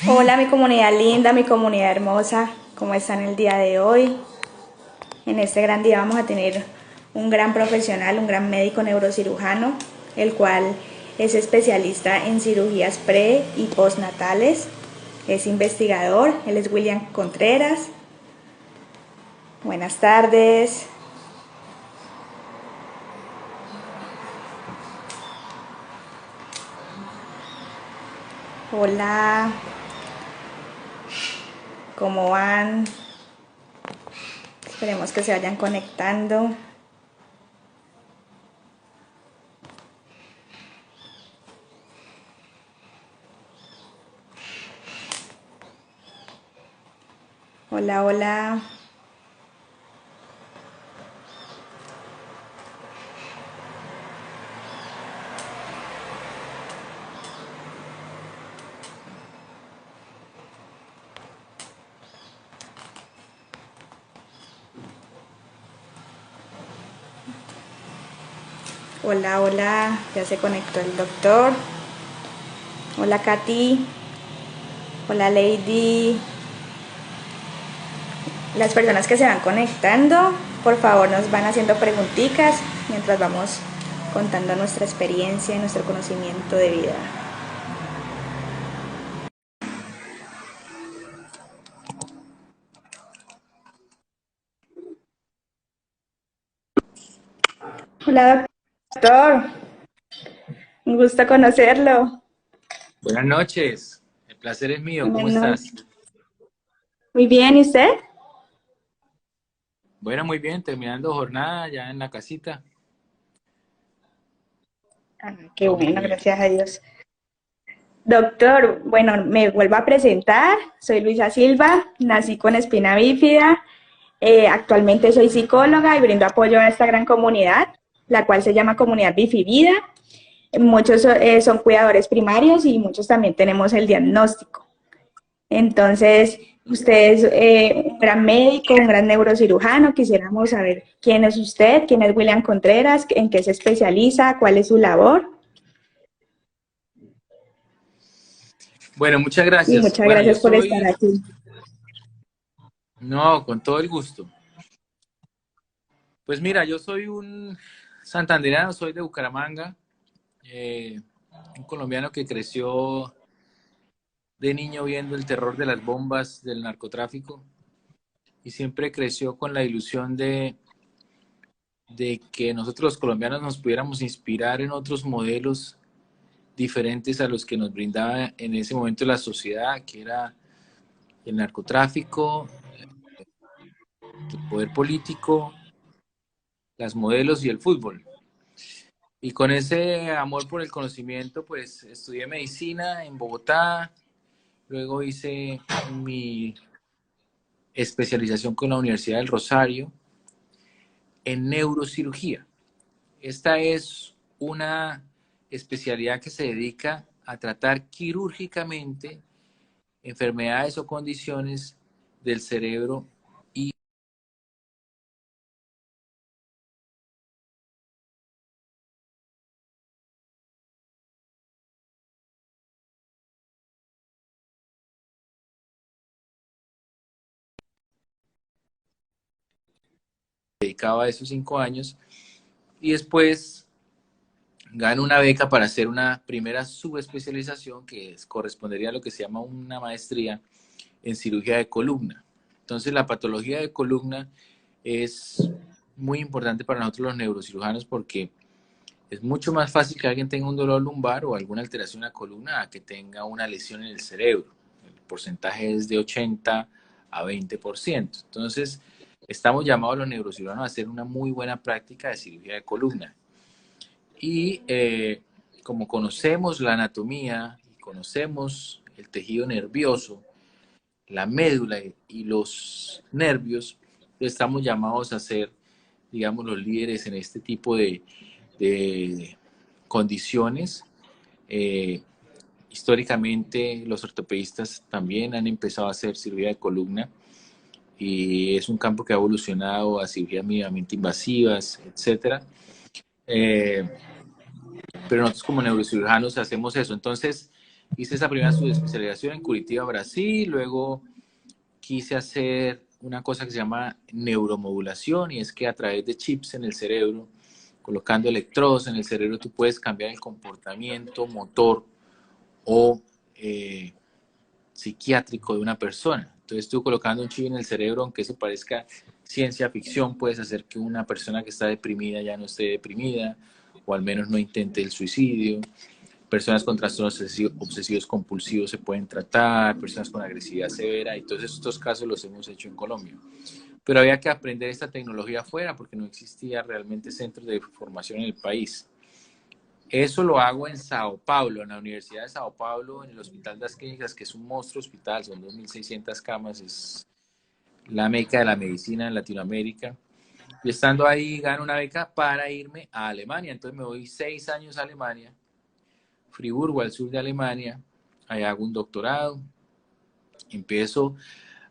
Hola mi comunidad linda, mi comunidad hermosa, ¿cómo están el día de hoy? En este gran día vamos a tener un gran profesional, un gran médico neurocirujano, el cual es especialista en cirugías pre y postnatales, es investigador, él es William Contreras. Buenas tardes. Hola, ¿cómo van? Esperemos que se vayan conectando. Hola, hola. Hola, hola. Ya se conectó el doctor. Hola, Katy. Hola, Lady. Las personas que se van conectando, por favor nos van haciendo preguntitas mientras vamos contando nuestra experiencia y nuestro conocimiento de vida. Hola, doctor. Un gusto conocerlo. Buenas noches, el placer es mío, ¿cómo Bueno, estás? muy bien, ¿y usted? Bueno, muy bien, terminando jornada ya en la casita, Ah, qué todo muy bueno, bien. gracias a Dios. Doctor, bueno, me vuelvo a presentar. Soy Luisa Silva, nací con espina bífida. Actualmente soy psicóloga y brindo apoyo a esta gran comunidad, la cual se llama Comunidad Bifivida. Muchos son cuidadores primarios y muchos también tenemos el diagnóstico. Entonces, usted es un gran médico, un gran neurocirujano. Quisiéramos saber quién es usted, quién es William Contreras, en qué se especializa, cuál es su labor. Bueno, muchas Y gracias. muchas Bueno, yo gracias por estar soy, aquí. no, con todo el gusto. Pues mira, yo soy un santandereano, soy de Bucaramanga, eh, un colombiano que creció de niño viendo el terror de las bombas del narcotráfico y siempre creció con la ilusión de que nosotros los colombianos nos pudiéramos inspirar en otros modelos diferentes a los que nos brindaba en ese momento la sociedad, que era el narcotráfico, el poder político, las modelos y el fútbol. Y con ese amor por el conocimiento, pues estudié medicina en Bogotá, luego hice mi especialización con la Universidad del Rosario en neurocirugía. Esta es una especialidad que se dedica a tratar quirúrgicamente enfermedades o condiciones del cerebro y dedicaba a esos 5 años y después gano una beca para hacer una primera subespecialización correspondería a lo que se llama una maestría en cirugía de columna. Entonces la patología de columna es muy importante para nosotros los neurocirujanos porque es mucho más fácil que alguien tenga un dolor lumbar o alguna alteración en la columna a que tenga una lesión en el cerebro. El porcentaje es de 80 a 20%. Entonces, estamos llamados los neurocirujanos a hacer una muy buena práctica de cirugía de columna. Y como conocemos la anatomía y conocemos el tejido nervioso, la médula y los nervios, estamos llamados a ser, digamos, los líderes en este tipo de condiciones. Eh, Históricamente los ortopedistas también han empezado a hacer cirugía de columna y es un campo que ha evolucionado a cirugías mínimamente invasivas, etcétera. Eh, pero nosotros como neurocirujanos hacemos eso. Entonces, Hice esa primera subespecialización en Curitiba, Brasil. Luego quise hacer una cosa que se llama neuromodulación, y es que a través de chips en el cerebro, colocando electrodos en el cerebro, tú puedes cambiar el comportamiento motor o psiquiátrico de una persona. Entonces tú colocando un chip en el cerebro, aunque eso parezca ciencia ficción, puedes hacer que una persona que está deprimida ya no esté deprimida, o al menos no intente el suicidio. Personas con trastornos obsesivos compulsivos se pueden tratar, personas con agresividad severa, y todos estos casos los hemos hecho en Colombia. Pero había que aprender esta tecnología afuera porque no existía realmente centros de formación en el país. Eso lo hago en Sao Paulo, en la Universidad de Sao Paulo, en el Hospital das Clínicas, que es un monstruo hospital, son 2.600 camas, es la meca de la medicina en Latinoamérica. Y estando ahí gano una beca para irme a Alemania. Entonces me voy 6 años a Alemania, Friburgo, al sur de Alemania. Allá hago un doctorado. Empiezo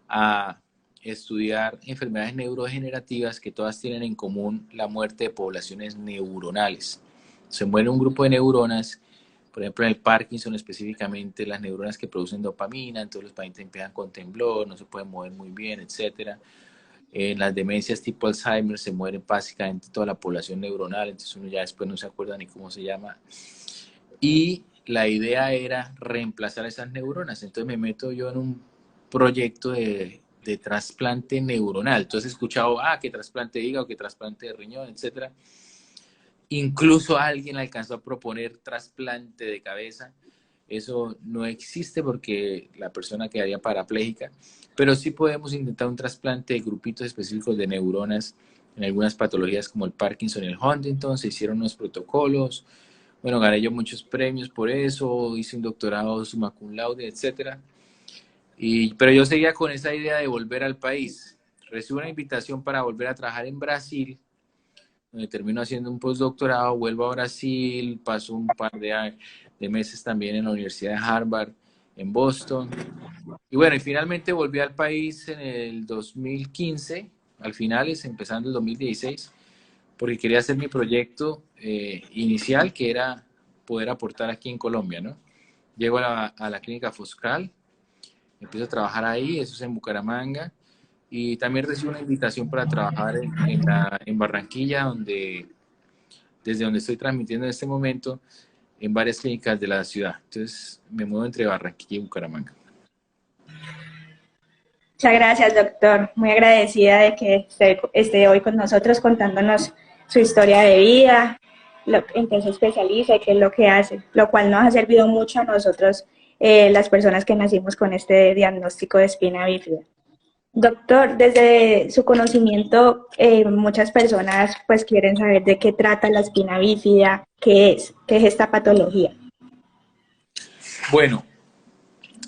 a estudiar enfermedades neurodegenerativas que todas tienen en común la muerte de poblaciones neuronales. Se muere un grupo de neuronas, por ejemplo en el Parkinson específicamente, las neuronas que producen dopamina, entonces los pacientes empiezan con temblor, no se pueden mover muy bien, etc. En las demencias tipo Alzheimer se muere básicamente toda la población neuronal, entonces uno ya después no se acuerda ni cómo se llama. Y la idea era reemplazar esas neuronas. Entonces me meto yo en un proyecto de trasplante neuronal. Entonces he escuchado, que trasplante de hígado, que trasplante de riñón, etc. Incluso alguien alcanzó a proponer trasplante de cabeza. Eso no existe porque la persona quedaría parapléjica, pero sí podemos intentar un trasplante de grupitos específicos de neuronas en algunas patologías como el Parkinson y el Huntington. Se hicieron unos protocolos. Bueno, gané yo muchos premios por eso, hice un doctorado summa cum laude, etc. Pero yo seguía con esa idea de volver al país. Recibo una invitación para volver a trabajar en Brasil, donde termino haciendo un postdoctorado, vuelvo a Brasil, paso un par de meses también en la Universidad de Harvard, en Boston. Y bueno, y finalmente volví al país en el 2015, al finales, empezando el 2016, porque quería hacer mi proyecto inicial, que era poder aportar aquí en Colombia, ¿no? Llego a la clínica Foscal, empiezo a trabajar ahí, eso es en Bucaramanga, y también recibo una invitación para trabajar en Barranquilla, desde donde estoy transmitiendo en este momento, en varias clínicas de la ciudad. Entonces me muevo entre Barranquilla y Bucaramanga. Muchas gracias, doctor. Muy agradecida de que esté hoy con nosotros contándonos su historia de vida, en qué se especializa y qué es lo que hace, lo cual nos ha servido mucho a nosotros, las personas que nacimos con este diagnóstico de espina bífida. Doctor, desde su conocimiento, muchas personas pues quieren saber de qué trata la espina bífida, qué es esta patología. Bueno,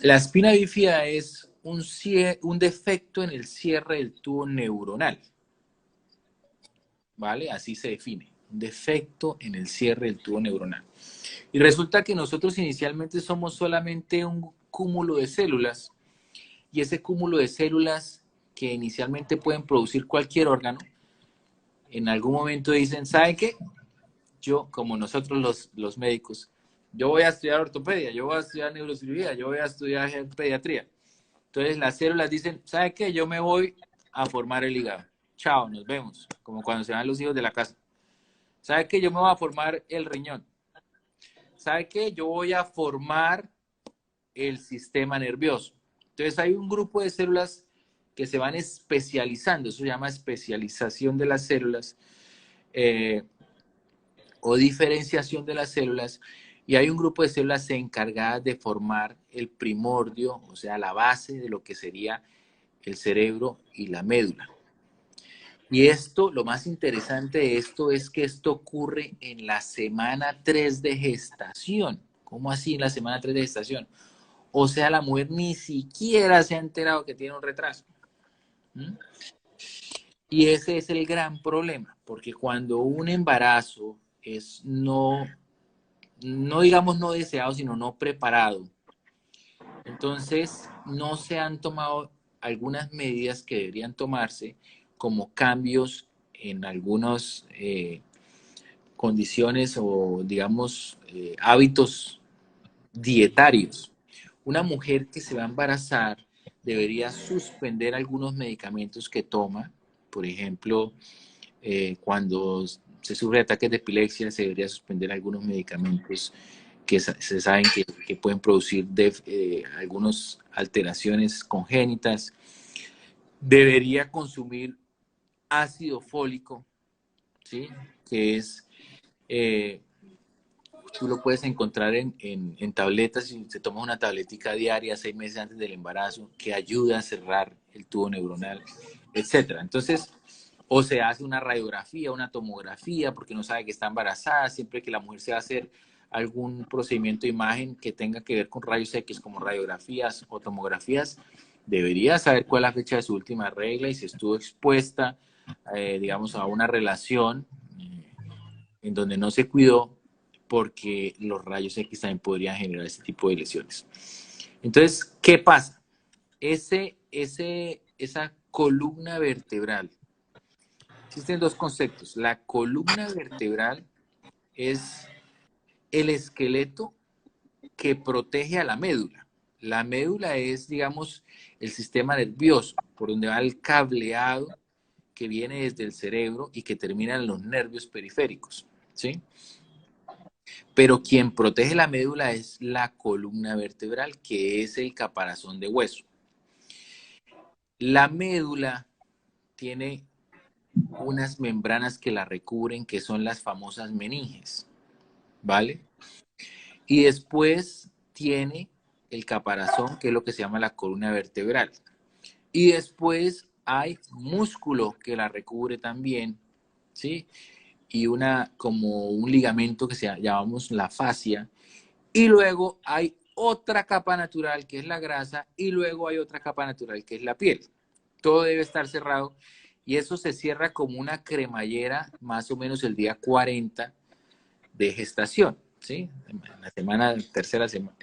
la espina bífida es un defecto en el cierre del tubo neuronal, ¿vale? Así se define, un defecto en el cierre del tubo neuronal. Y resulta que nosotros inicialmente somos solamente un cúmulo de células, y ese cúmulo de células que inicialmente pueden producir cualquier órgano, en algún momento dicen, ¿sabe qué? Yo, como nosotros los médicos, yo voy a estudiar ortopedia, yo voy a estudiar neurocirugía, yo voy a estudiar pediatría. Entonces las células dicen, ¿sabe qué? Yo me voy a formar el hígado. Chao, nos vemos. Como cuando se van los hijos de la casa. ¿Sabe qué? Yo me voy a formar el riñón. ¿Sabe qué? Yo voy a formar el sistema nervioso. Entonces hay un grupo de células que se van especializando, eso se llama especialización de las células o diferenciación de las células, y hay un grupo de células encargadas de formar el primordio, o sea, la base de lo que sería el cerebro y la médula. Y esto, lo más interesante de esto es que esto ocurre en la semana 3 de gestación. ¿Cómo así en la semana 3 de gestación? O sea, la mujer ni siquiera se ha enterado que tiene un retraso. ¿Mm? Y ese es el gran problema, porque cuando un embarazo es no digamos no deseado, sino no preparado, entonces no se han tomado algunas medidas que deberían tomarse, como cambios en algunas condiciones o, digamos, hábitos dietarios. Una mujer que se va a embarazar debería suspender algunos medicamentos que toma. Por ejemplo, cuando se sufre ataques de epilepsia, se debería suspender algunos medicamentos que se saben que pueden producir algunas alteraciones congénitas. Debería consumir ácido fólico, ¿sí? Que es, eh, tú lo puedes encontrar en tabletas, si se toma una tabletica diaria 6 meses antes del embarazo, que ayuda a cerrar el tubo neuronal, etcétera. Entonces, o se hace una radiografía, una tomografía, porque no sabe que está embarazada. Siempre que la mujer se va a hacer algún procedimiento de imagen que tenga que ver con rayos X, como radiografías o tomografías, debería saber cuál es la fecha de su última regla y si estuvo expuesta, digamos, a una relación en donde no se cuidó, porque los rayos X también podrían generar ese tipo de lesiones. Entonces, ¿qué pasa? Esa columna vertebral, existen dos conceptos. La columna vertebral es el esqueleto que protege a la médula. La médula es, digamos, el sistema nervioso, por donde va el cableado que viene desde el cerebro y que termina en los nervios periféricos, ¿sí? Pero quien protege la médula es la columna vertebral, que es el caparazón de hueso. La médula tiene unas membranas que la recubren, que son las famosas meninges, ¿vale? Y después tiene el caparazón, que es lo que se llama la columna vertebral. Y después hay músculo que la recubre también, ¿sí? Y como un ligamento que llamamos la fascia. Y luego hay otra capa natural que es la grasa y luego hay otra capa natural que es la piel. Todo debe estar cerrado y eso se cierra como una cremallera más o menos el día 40 de gestación, ¿sí? En la semana, tercera semana,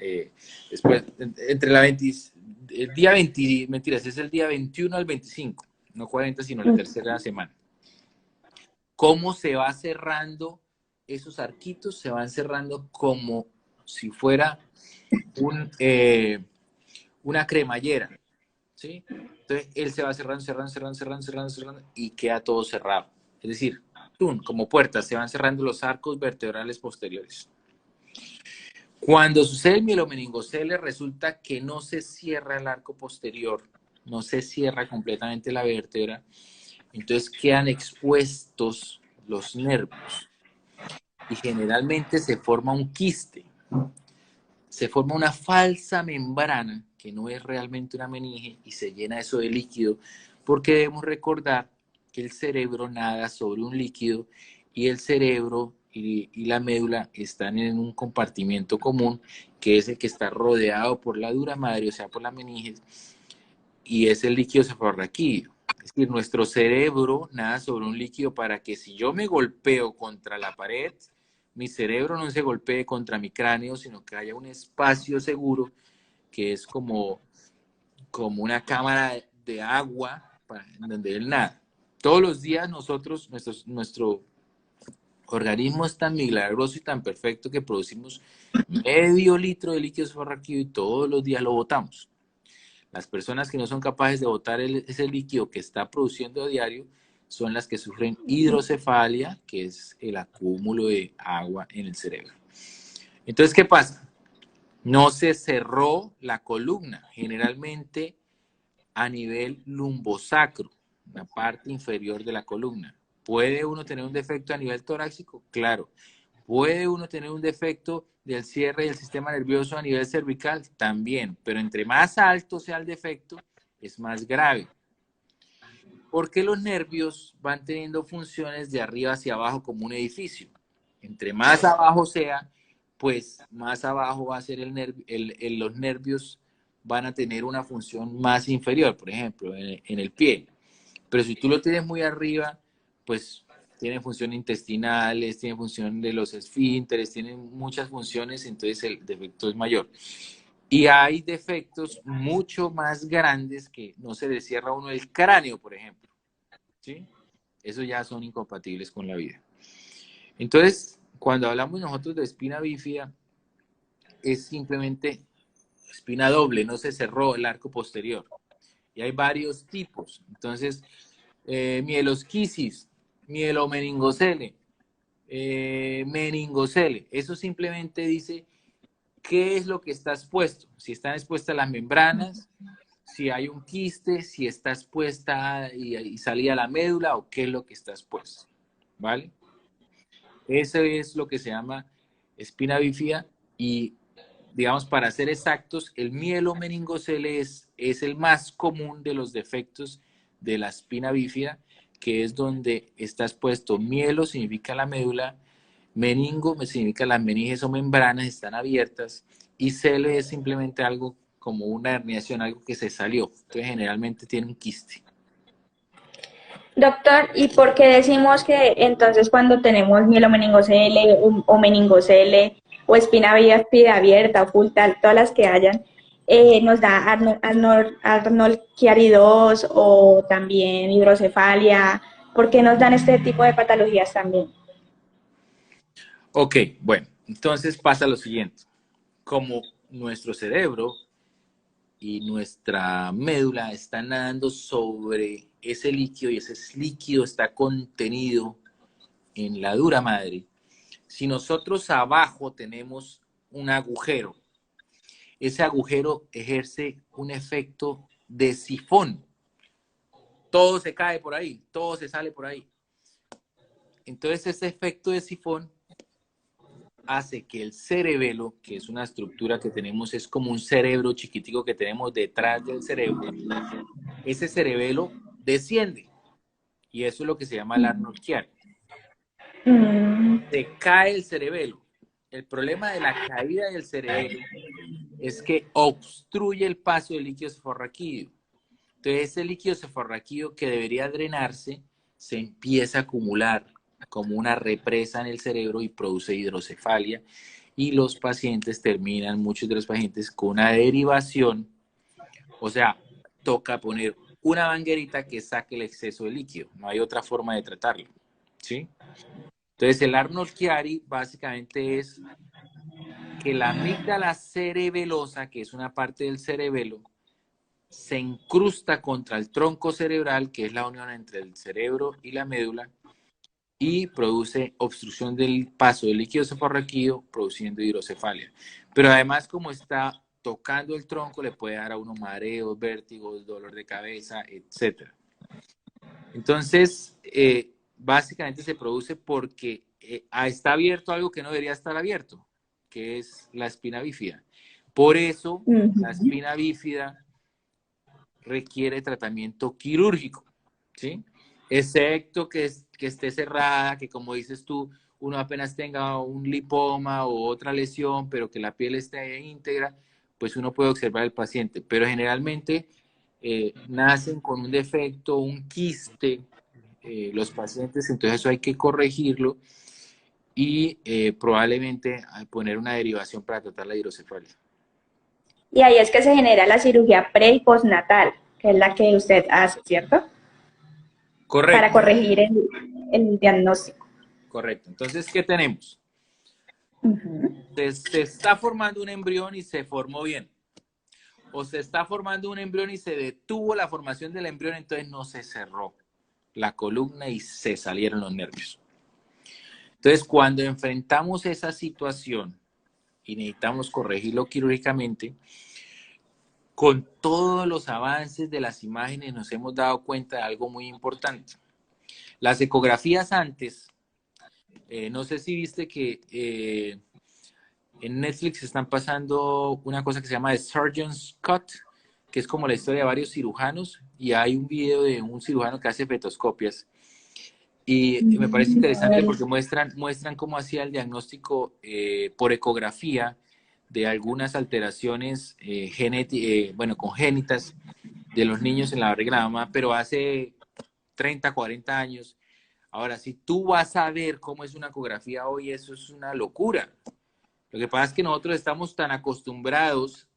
después, entre la 20, el día 20, mentiras, es el día 21 al 25, no 40, sino la tercera semana. ¿Cómo se va cerrando esos arquitos? Se van cerrando como si fuera una cremallera, ¿sí? Entonces él se va cerrando, cerrando, cerrando, cerrando, cerrando, cerrando y queda todo cerrado. Es decir, como puertas, se van cerrando los arcos vertebrales posteriores. Cuando sucede el mielomeningocele, resulta que no se cierra el arco posterior, no se cierra completamente la vértebra, entonces quedan expuestos los nervios y generalmente se forma un quiste, se forma una falsa membrana que no es realmente una meninge y se llena eso de líquido, porque debemos recordar que el cerebro nada sobre un líquido y el cerebro y la médula están en un compartimiento común, que es el que está rodeado por la dura madre, o sea, por la meninge, y es el líquido cefalorraquídeo. Es decir, nuestro cerebro nada sobre un líquido para que si yo me golpeo contra la pared, mi cerebro no se golpee contra mi cráneo, sino que haya un espacio seguro que es como una cámara de agua en donde él nada. Todos los días nuestro organismo es tan milagroso y tan perfecto que producimos medio litro de líquido cefalorraquídeo y todos los días lo botamos. Las personas que no son capaces de botar ese líquido que está produciendo a diario son las que sufren hidrocefalia, que es el acúmulo de agua en el cerebro. Entonces, ¿qué pasa? No se cerró la columna, generalmente a nivel lumbosacro, la parte inferior de la columna. ¿Puede uno tener un defecto a nivel torácico? Claro. ¿Puede uno tener un defecto del cierre del sistema nervioso a nivel cervical? También, pero entre más alto sea el defecto, es más grave. Porque los nervios van teniendo funciones de arriba hacia abajo como un edificio. Entre más abajo sea, pues más abajo va a ser los nervios van a tener una función más inferior, por ejemplo, en el pie. Pero si tú lo tienes muy arriba, pues tiene funciones intestinales, tiene función de los esfínteres, tiene muchas funciones, entonces el defecto es mayor. Y hay defectos mucho más grandes que no se le cierra a uno el cráneo, por ejemplo, ¿sí? Esos ya son incompatibles con la vida. Entonces, cuando hablamos nosotros de espina bífida, es simplemente espina doble, no se cerró el arco posterior. Y hay varios tipos. Entonces, mielosquisis, mielomeningocele, meningocele. Eso simplemente dice qué es lo que está expuesto. Si están expuestas las membranas, si hay un quiste, si está expuesta y salía la médula o qué es lo que está expuesto. ¿Vale? Eso es lo que se llama espina bífida y, digamos, para ser exactos, el mielomeningocele es el más común de los defectos de la espina bífida, que es donde está expuesto. Mielo significa la médula, meningo significa las meninges o membranas están abiertas y cele es simplemente algo como una herniación, algo que se salió. Entonces generalmente tiene un quiste. Doctor, ¿y por qué decimos que entonces cuando tenemos mielomeningocele o meningocele o espina bífida abierta, oculta, todas las que hayan, nos da Arnold-Chiari-2 o también hidrocefalia? ¿Por qué nos dan este tipo de patologías también? Ok, bueno, entonces pasa lo siguiente. Como nuestro cerebro y nuestra médula están nadando sobre ese líquido y ese líquido está contenido en la dura madre, si nosotros abajo tenemos un agujero, ese agujero ejerce un efecto de sifón. Todo se cae por ahí, todo se sale por ahí. Entonces ese efecto de sifón hace que el cerebelo, que es una estructura que tenemos, es como un cerebro chiquitico que tenemos detrás del cerebro, ese cerebelo desciende. Y eso es lo que se llama el Arnold-Chiari. Mm. Se cae el cerebelo. El problema de la caída del cerebelo es que obstruye el paso del líquido cefalorraquídeo. Entonces ese líquido cefalorraquídeo que debería drenarse se empieza a acumular como una represa en el cerebro y produce hidrocefalia y los pacientes terminan, muchos de los pacientes, con una derivación, o sea, toca poner una manguerita que saque el exceso de líquido, no hay otra forma de tratarlo, ¿sí? Entonces el Arnold-Chiari básicamente es que la amígdala cerebelosa, que es una parte del cerebelo, se incrusta contra el tronco cerebral, que es la unión entre el cerebro y la médula, y produce obstrucción del paso del líquido cefalorraquídeo, produciendo hidrocefalia. Pero además, como está tocando el tronco, le puede dar a uno mareos, vértigos, dolor de cabeza, etc. Entonces, básicamente se produce porque está abierto algo que no debería estar abierto, que es la espina bífida. Por eso, la Uh-huh. espina bífida requiere tratamiento quirúrgico, ¿sí? Excepto que esté cerrada, que como dices tú, uno apenas tenga un lipoma o otra lesión, pero que la piel esté íntegra, pues uno puede observar al paciente. Pero generalmente nacen con un defecto, un quiste, los pacientes, entonces eso hay que corregirlo y probablemente poner una derivación para tratar la hidrocefalia. Y ahí es que se genera la cirugía pre y postnatal, que es la que usted hace, ¿cierto? Para Correcto, corregir el diagnóstico. correcto. Entonces, ¿qué tenemos? Uh-huh. Se está formando un embrión y se formó bien. O se está formando un embrión y se detuvo la formación del embrión, entonces no se cerró la columna y se salieron los nervios. Entonces, cuando enfrentamos esa situación y necesitamos corregirlo quirúrgicamente, con todos los avances de las imágenes nos hemos dado cuenta de algo muy importante. Las ecografías antes, no sé si viste que en Netflix están pasando una cosa que se llama The Surgeon's Cut, que es como la historia de varios cirujanos, y hay un video de un cirujano que hace fetoscopias. Y me parece interesante porque muestran cómo hacía el diagnóstico por ecografía de algunas alteraciones congénitas de los niños en la barriga de la mamá, pero hace 30, 40 años. Ahora, si tú vas a ver cómo es una ecografía hoy, eso es una locura. Lo que pasa es que nosotros estamos tan acostumbrados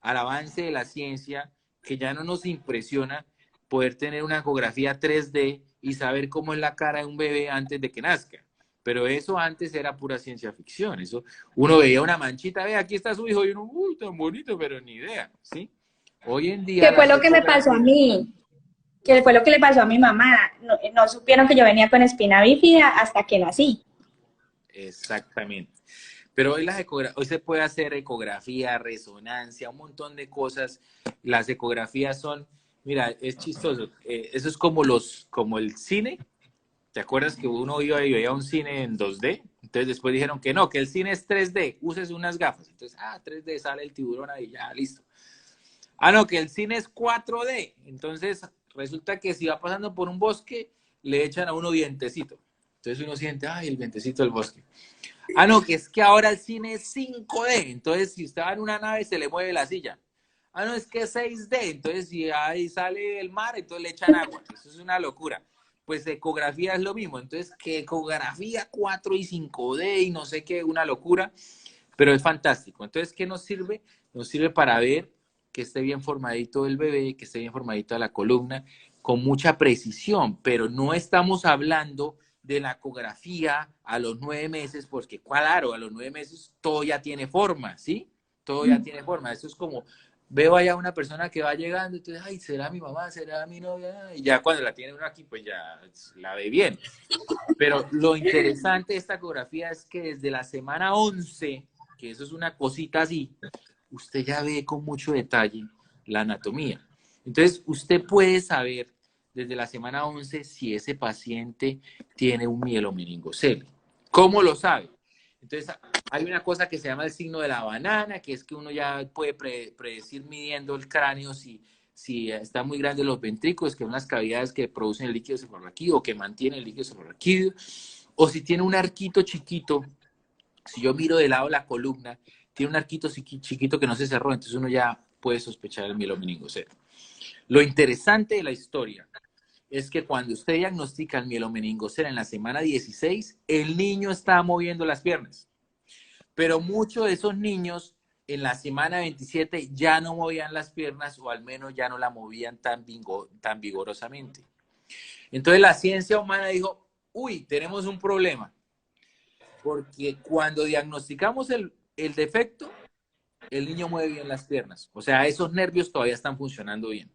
al avance de la ciencia que ya no nos impresiona poder tener una ecografía 3D y saber cómo es la cara de un bebé antes de que nazca. Pero eso antes era pura ciencia ficción. Eso, uno veía una manchita, ve, aquí está su hijo, y uno, uy, tan bonito, pero ni idea, ¿sí? Hoy en día ¿Qué fue las lo que me pasó a ecografías, mí? ¿Qué fue lo que le pasó a mi mamá? No, no supieron que yo venía con espina bífida hasta que nací. exactamente. Pero hoy, hoy se puede hacer ecografía, resonancia, un montón de cosas. Las ecografías son, mira, es chistoso. Eso es como como el cine. ¿Te acuerdas que uno iba y veía un cine en 2D? Entonces después dijeron que no, que el cine es 3D, uses unas gafas. Entonces, 3D, sale el tiburón ahí, ya, listo. No, que el cine es 4D. Entonces resulta que si va pasando por un bosque, le echan a uno dientecito. Entonces uno siente, ay, el dientecito del bosque. No, que es que ahora el cine es 5D. Entonces si usted va en una nave, se le mueve la silla. No, es que es 6D. Entonces si ahí sale el mar, entonces le echan agua. Eso es una locura. Pues ecografía es lo mismo. Entonces, que ecografía 4 y 5D y no sé qué, una locura, pero es fantástico. Entonces, ¿qué nos sirve? Nos sirve para ver que esté bien formadito el bebé, que esté bien formadita la columna, con mucha precisión, pero no estamos hablando de la ecografía a los 9 meses, porque claro, a los 9 meses todo ya tiene forma, ¿sí? Todo ya tiene forma. Eso es como, veo allá una persona que va llegando, entonces, ay, ¿será mi mamá? ¿Será mi novia? Y ya cuando la tiene uno aquí, pues ya la ve bien. Pero lo interesante de esta ecografía es que desde la semana 11, que eso es una cosita así, usted ya ve con mucho detalle la anatomía. Entonces, usted puede saber desde la semana 11 si ese paciente tiene un mielomeningocele. ¿Cómo lo sabe? Entonces, hay una cosa que se llama el signo de la banana, que es que uno ya puede predecir midiendo el cráneo si están muy grandes los ventrículos, que son las cavidades que producen el líquido cefalorraquídeo o que mantienen el líquido cefalorraquídeo, o si tiene un arquito chiquito. Si yo miro de lado la columna, tiene un arquito chiquito que no se cerró, entonces uno ya puede sospechar el mielomeningocele. Lo interesante de la historia es que cuando usted diagnostica el mielomeningocele en la semana 16, el niño está moviendo las piernas. Pero muchos de esos niños en la semana 27 ya no movían las piernas o al menos ya no la movían tan vigorosamente. Entonces la ciencia humana dijo, uy, tenemos un problema. Porque cuando diagnosticamos el defecto, el niño mueve bien las piernas. O sea, esos nervios todavía están funcionando bien.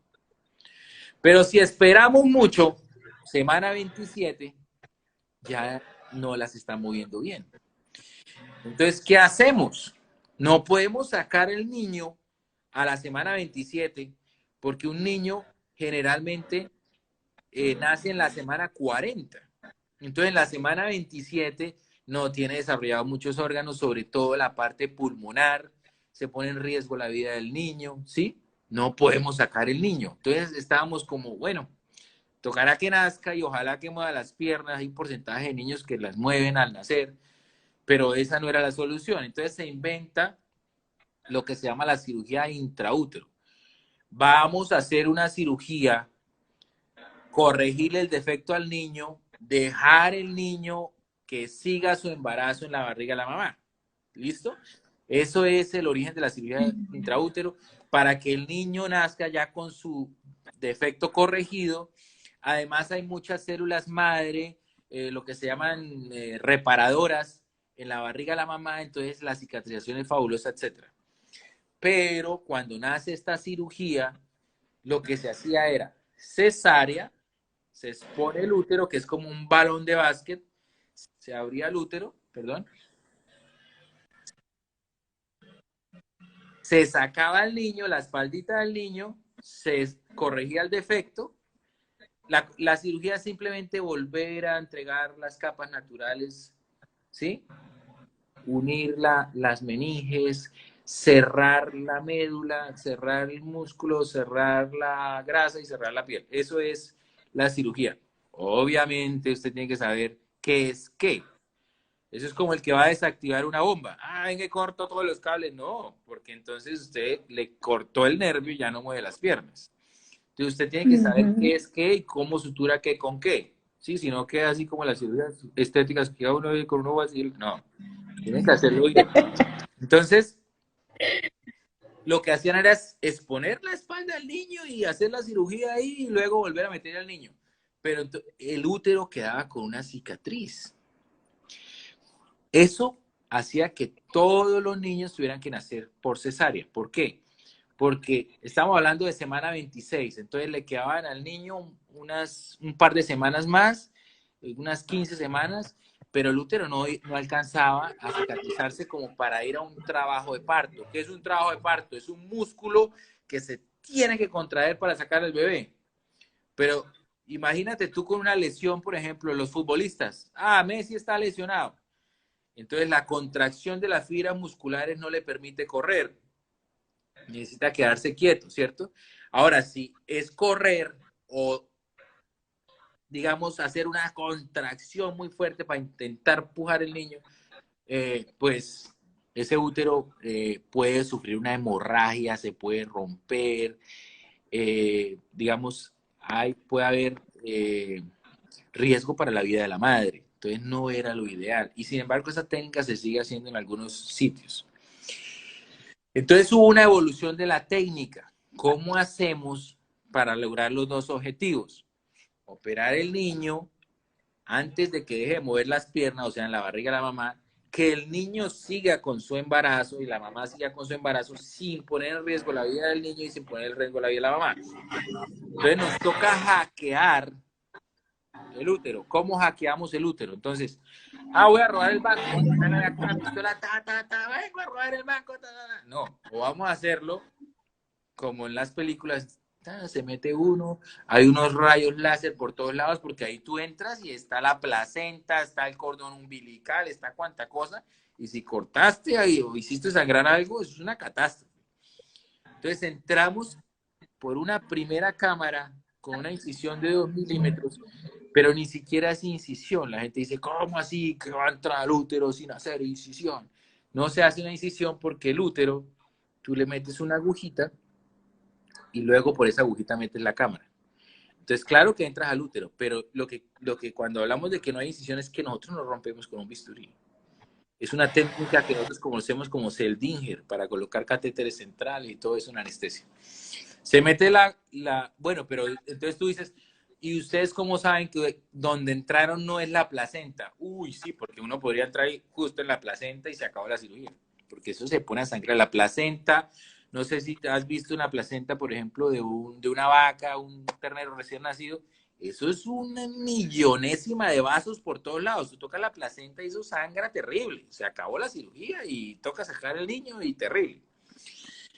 Pero si esperamos mucho, semana 27, ya no las está moviendo bien. Entonces, ¿qué hacemos? No podemos sacar el niño a la semana 27 porque un niño generalmente nace en la semana 40. Entonces, en la semana 27 no tiene desarrollado muchos órganos, sobre todo la parte pulmonar, se pone en riesgo la vida del niño, ¿sí? No podemos sacar el niño. Entonces, estábamos como, bueno, tocará que nazca y ojalá que mueva las piernas. Hay un porcentaje de niños que las mueven al nacer, pero esa no era la solución. Entonces se inventa lo que se llama la cirugía intraútero. Vamos a hacer una cirugía, corregirle el defecto al niño, dejar el niño que siga su embarazo en la barriga de la mamá. ¿Listo? Eso es el origen de la cirugía intraútero, para que el niño nazca ya con su defecto corregido. Además hay muchas células madre, lo que se llaman reparadoras en la barriga de la mamá, entonces la cicatrización es fabulosa, etc. Pero cuando nace esta cirugía, lo que se hacía era cesárea, se expone el útero, que es como un balón de básquet, se abría el útero, perdón, se sacaba al niño, la espaldita del niño, se corregía el defecto. La cirugía es simplemente volver a entregar las capas naturales, ¿sí? Unir las meninges, cerrar la médula, cerrar el músculo, cerrar la grasa y cerrar la piel. Eso es la cirugía. Obviamente usted tiene que saber qué es qué. Eso es como el que va a desactivar una bomba. En que corto todos los cables. No, porque entonces usted le cortó el nervio y ya no mueve las piernas. Entonces usted tiene que saber qué es qué y cómo sutura qué con qué. Sí, si no queda así como las cirugías estéticas que a uno ve con uno vacío. No, tienen que hacerlo bien. Entonces, lo que hacían era exponer la espalda al niño y hacer la cirugía ahí y luego volver a meter al niño. Pero el útero quedaba con una cicatriz. Eso hacía que todos los niños tuvieran que nacer por cesárea. ¿Por qué? Porque estamos hablando de semana 26, entonces le quedaban al niño un par de semanas más, unas 15 semanas, pero el útero no alcanzaba a cicatrizarse como para ir a un trabajo de parto. ¿Qué es un trabajo de parto? Es un músculo que se tiene que contraer para sacar al bebé. Pero imagínate tú con una lesión, por ejemplo, los futbolistas. Ah, Messi está lesionado. Entonces la contracción de las fibras musculares no le permite correr. Necesita quedarse quieto, ¿cierto? Ahora, si es correr o, digamos, hacer una contracción muy fuerte para intentar pujar el niño, pues ese útero puede sufrir una hemorragia, se puede romper, digamos, puede haber riesgo para la vida de la madre. Entonces no era lo ideal. Y sin embargo, esa técnica se sigue haciendo en algunos sitios. Entonces hubo una evolución de la técnica. ¿Cómo hacemos para lograr los dos objetivos? Operar el niño antes de que deje de mover las piernas, o sea, en la barriga de la mamá, que el niño siga con su embarazo y la mamá siga con su embarazo sin poner en riesgo la vida del niño y sin poner en riesgo la vida de la mamá. Entonces nos toca hackear el útero. ¿Cómo hackeamos el útero? Entonces, voy a robar el banco, voy a sacar con la pistola, vengo a robar el banco, No, o vamos a hacerlo como en las películas, se mete uno, hay unos rayos láser por todos lados, porque ahí tú entras y está la placenta, está el cordón umbilical, está cuanta cosa, y si cortaste ahí o hiciste sangrar algo, eso es una catástrofe. Entonces entramos por una primera cámara con una incisión de 2 milímetros, pero ni siquiera es incisión. La gente dice, ¿cómo así que va a entrar al útero sin hacer incisión? No se hace una incisión porque el útero, tú le metes una agujita y luego por esa agujita metes la cámara. Entonces, claro que entras al útero, pero lo que cuando hablamos de que no hay incisión es que nosotros nos rompemos con un bisturí. Es una técnica que nosotros conocemos como Seldinger para colocar catéteres centrales y todo eso en anestesia. Se mete bueno, pero entonces tú dices, ¿y ustedes cómo saben que donde entraron no es la placenta? Uy, sí, porque uno podría entrar justo en la placenta y se acabó la cirugía, porque eso se pone a sangrar. La placenta, no sé si has visto una placenta, por ejemplo, de una vaca, un ternero recién nacido, eso es una millonésima de vasos por todos lados. Tú tocas la placenta y eso sangra terrible. Se acabó la cirugía y toca sacar el niño y terrible.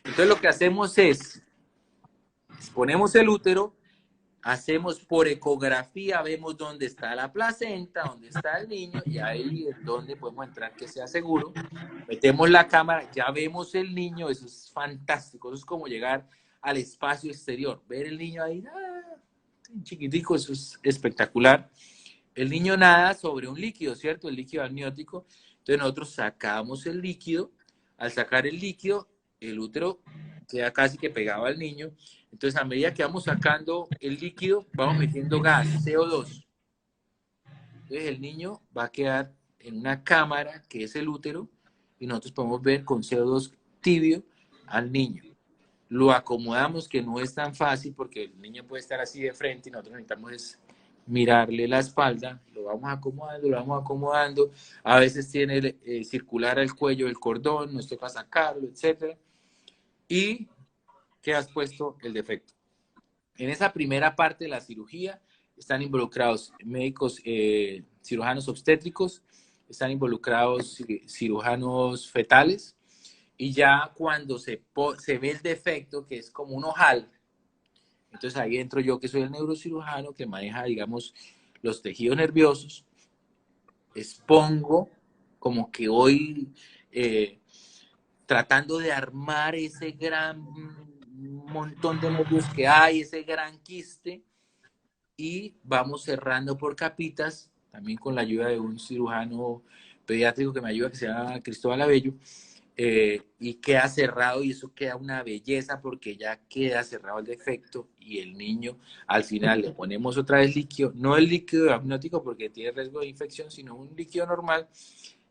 Entonces lo que hacemos es ponemos el útero, hacemos por ecografía, vemos dónde está la placenta, dónde está el niño, y ahí es donde podemos entrar que sea seguro. Metemos la cámara, ya vemos el niño, eso es fantástico, eso es como llegar al espacio exterior, ver el niño ahí, chiquitico, eso es espectacular. El niño nada sobre un líquido, ¿cierto? El líquido amniótico. Entonces nosotros sacamos el líquido, al sacar el líquido, el útero queda casi que pegado al niño. Entonces, a medida que vamos sacando el líquido, vamos metiendo gas, CO2. Entonces, el niño va a quedar en una cámara que es el útero y nosotros podemos ver con CO2 tibio al niño. Lo acomodamos, que no es tan fácil porque el niño puede estar así de frente y nosotros necesitamos mirarle la espalda, lo vamos acomodando. A veces tiene circular al cuello el cordón, nos toca sacarlo, etc. Y quedas puesto el defecto. En esa primera parte de la cirugía están involucrados médicos, cirujanos obstétricos, están involucrados cirujanos fetales, y ya cuando se ve el defecto, que es como un ojal, entonces ahí entro yo, que soy el neurocirujano que maneja, digamos, los tejidos nerviosos, expongo como que hoy tratando de armar ese gran montón de nervios que hay, ese gran quiste, y vamos cerrando por capitas, también con la ayuda de un cirujano pediátrico que me ayuda, que se llama Cristóbal Abello, y queda cerrado y eso queda una belleza porque ya queda cerrado el defecto y el niño al final le ponemos otra vez líquido, no el líquido amniótico porque tiene riesgo de infección, sino un líquido normal,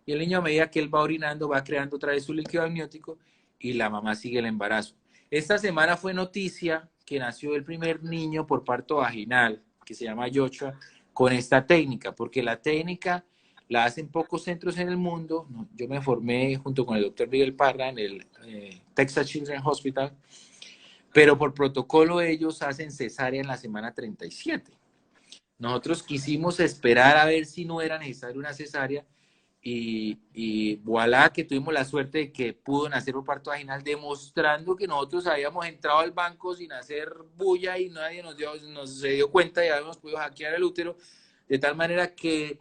y el niño a medida que él va orinando va creando otra vez su líquido amniótico y la mamá sigue el embarazo. Esta semana fue noticia que nació el primer niño por parto vaginal, que se llama Yoshua, con esta técnica, porque la técnica la hacen pocos centros en el mundo. Yo me formé junto con el doctor Miguel Parra en el Texas Children's Hospital, pero por protocolo ellos hacen cesárea en la semana 37. Nosotros quisimos esperar a ver si no era necesaria una cesárea y voilà que tuvimos la suerte de que pudo nacer por parto vaginal, demostrando que nosotros habíamos entrado al banco sin hacer bulla y nadie se dio cuenta y habíamos podido hackear el útero, de tal manera que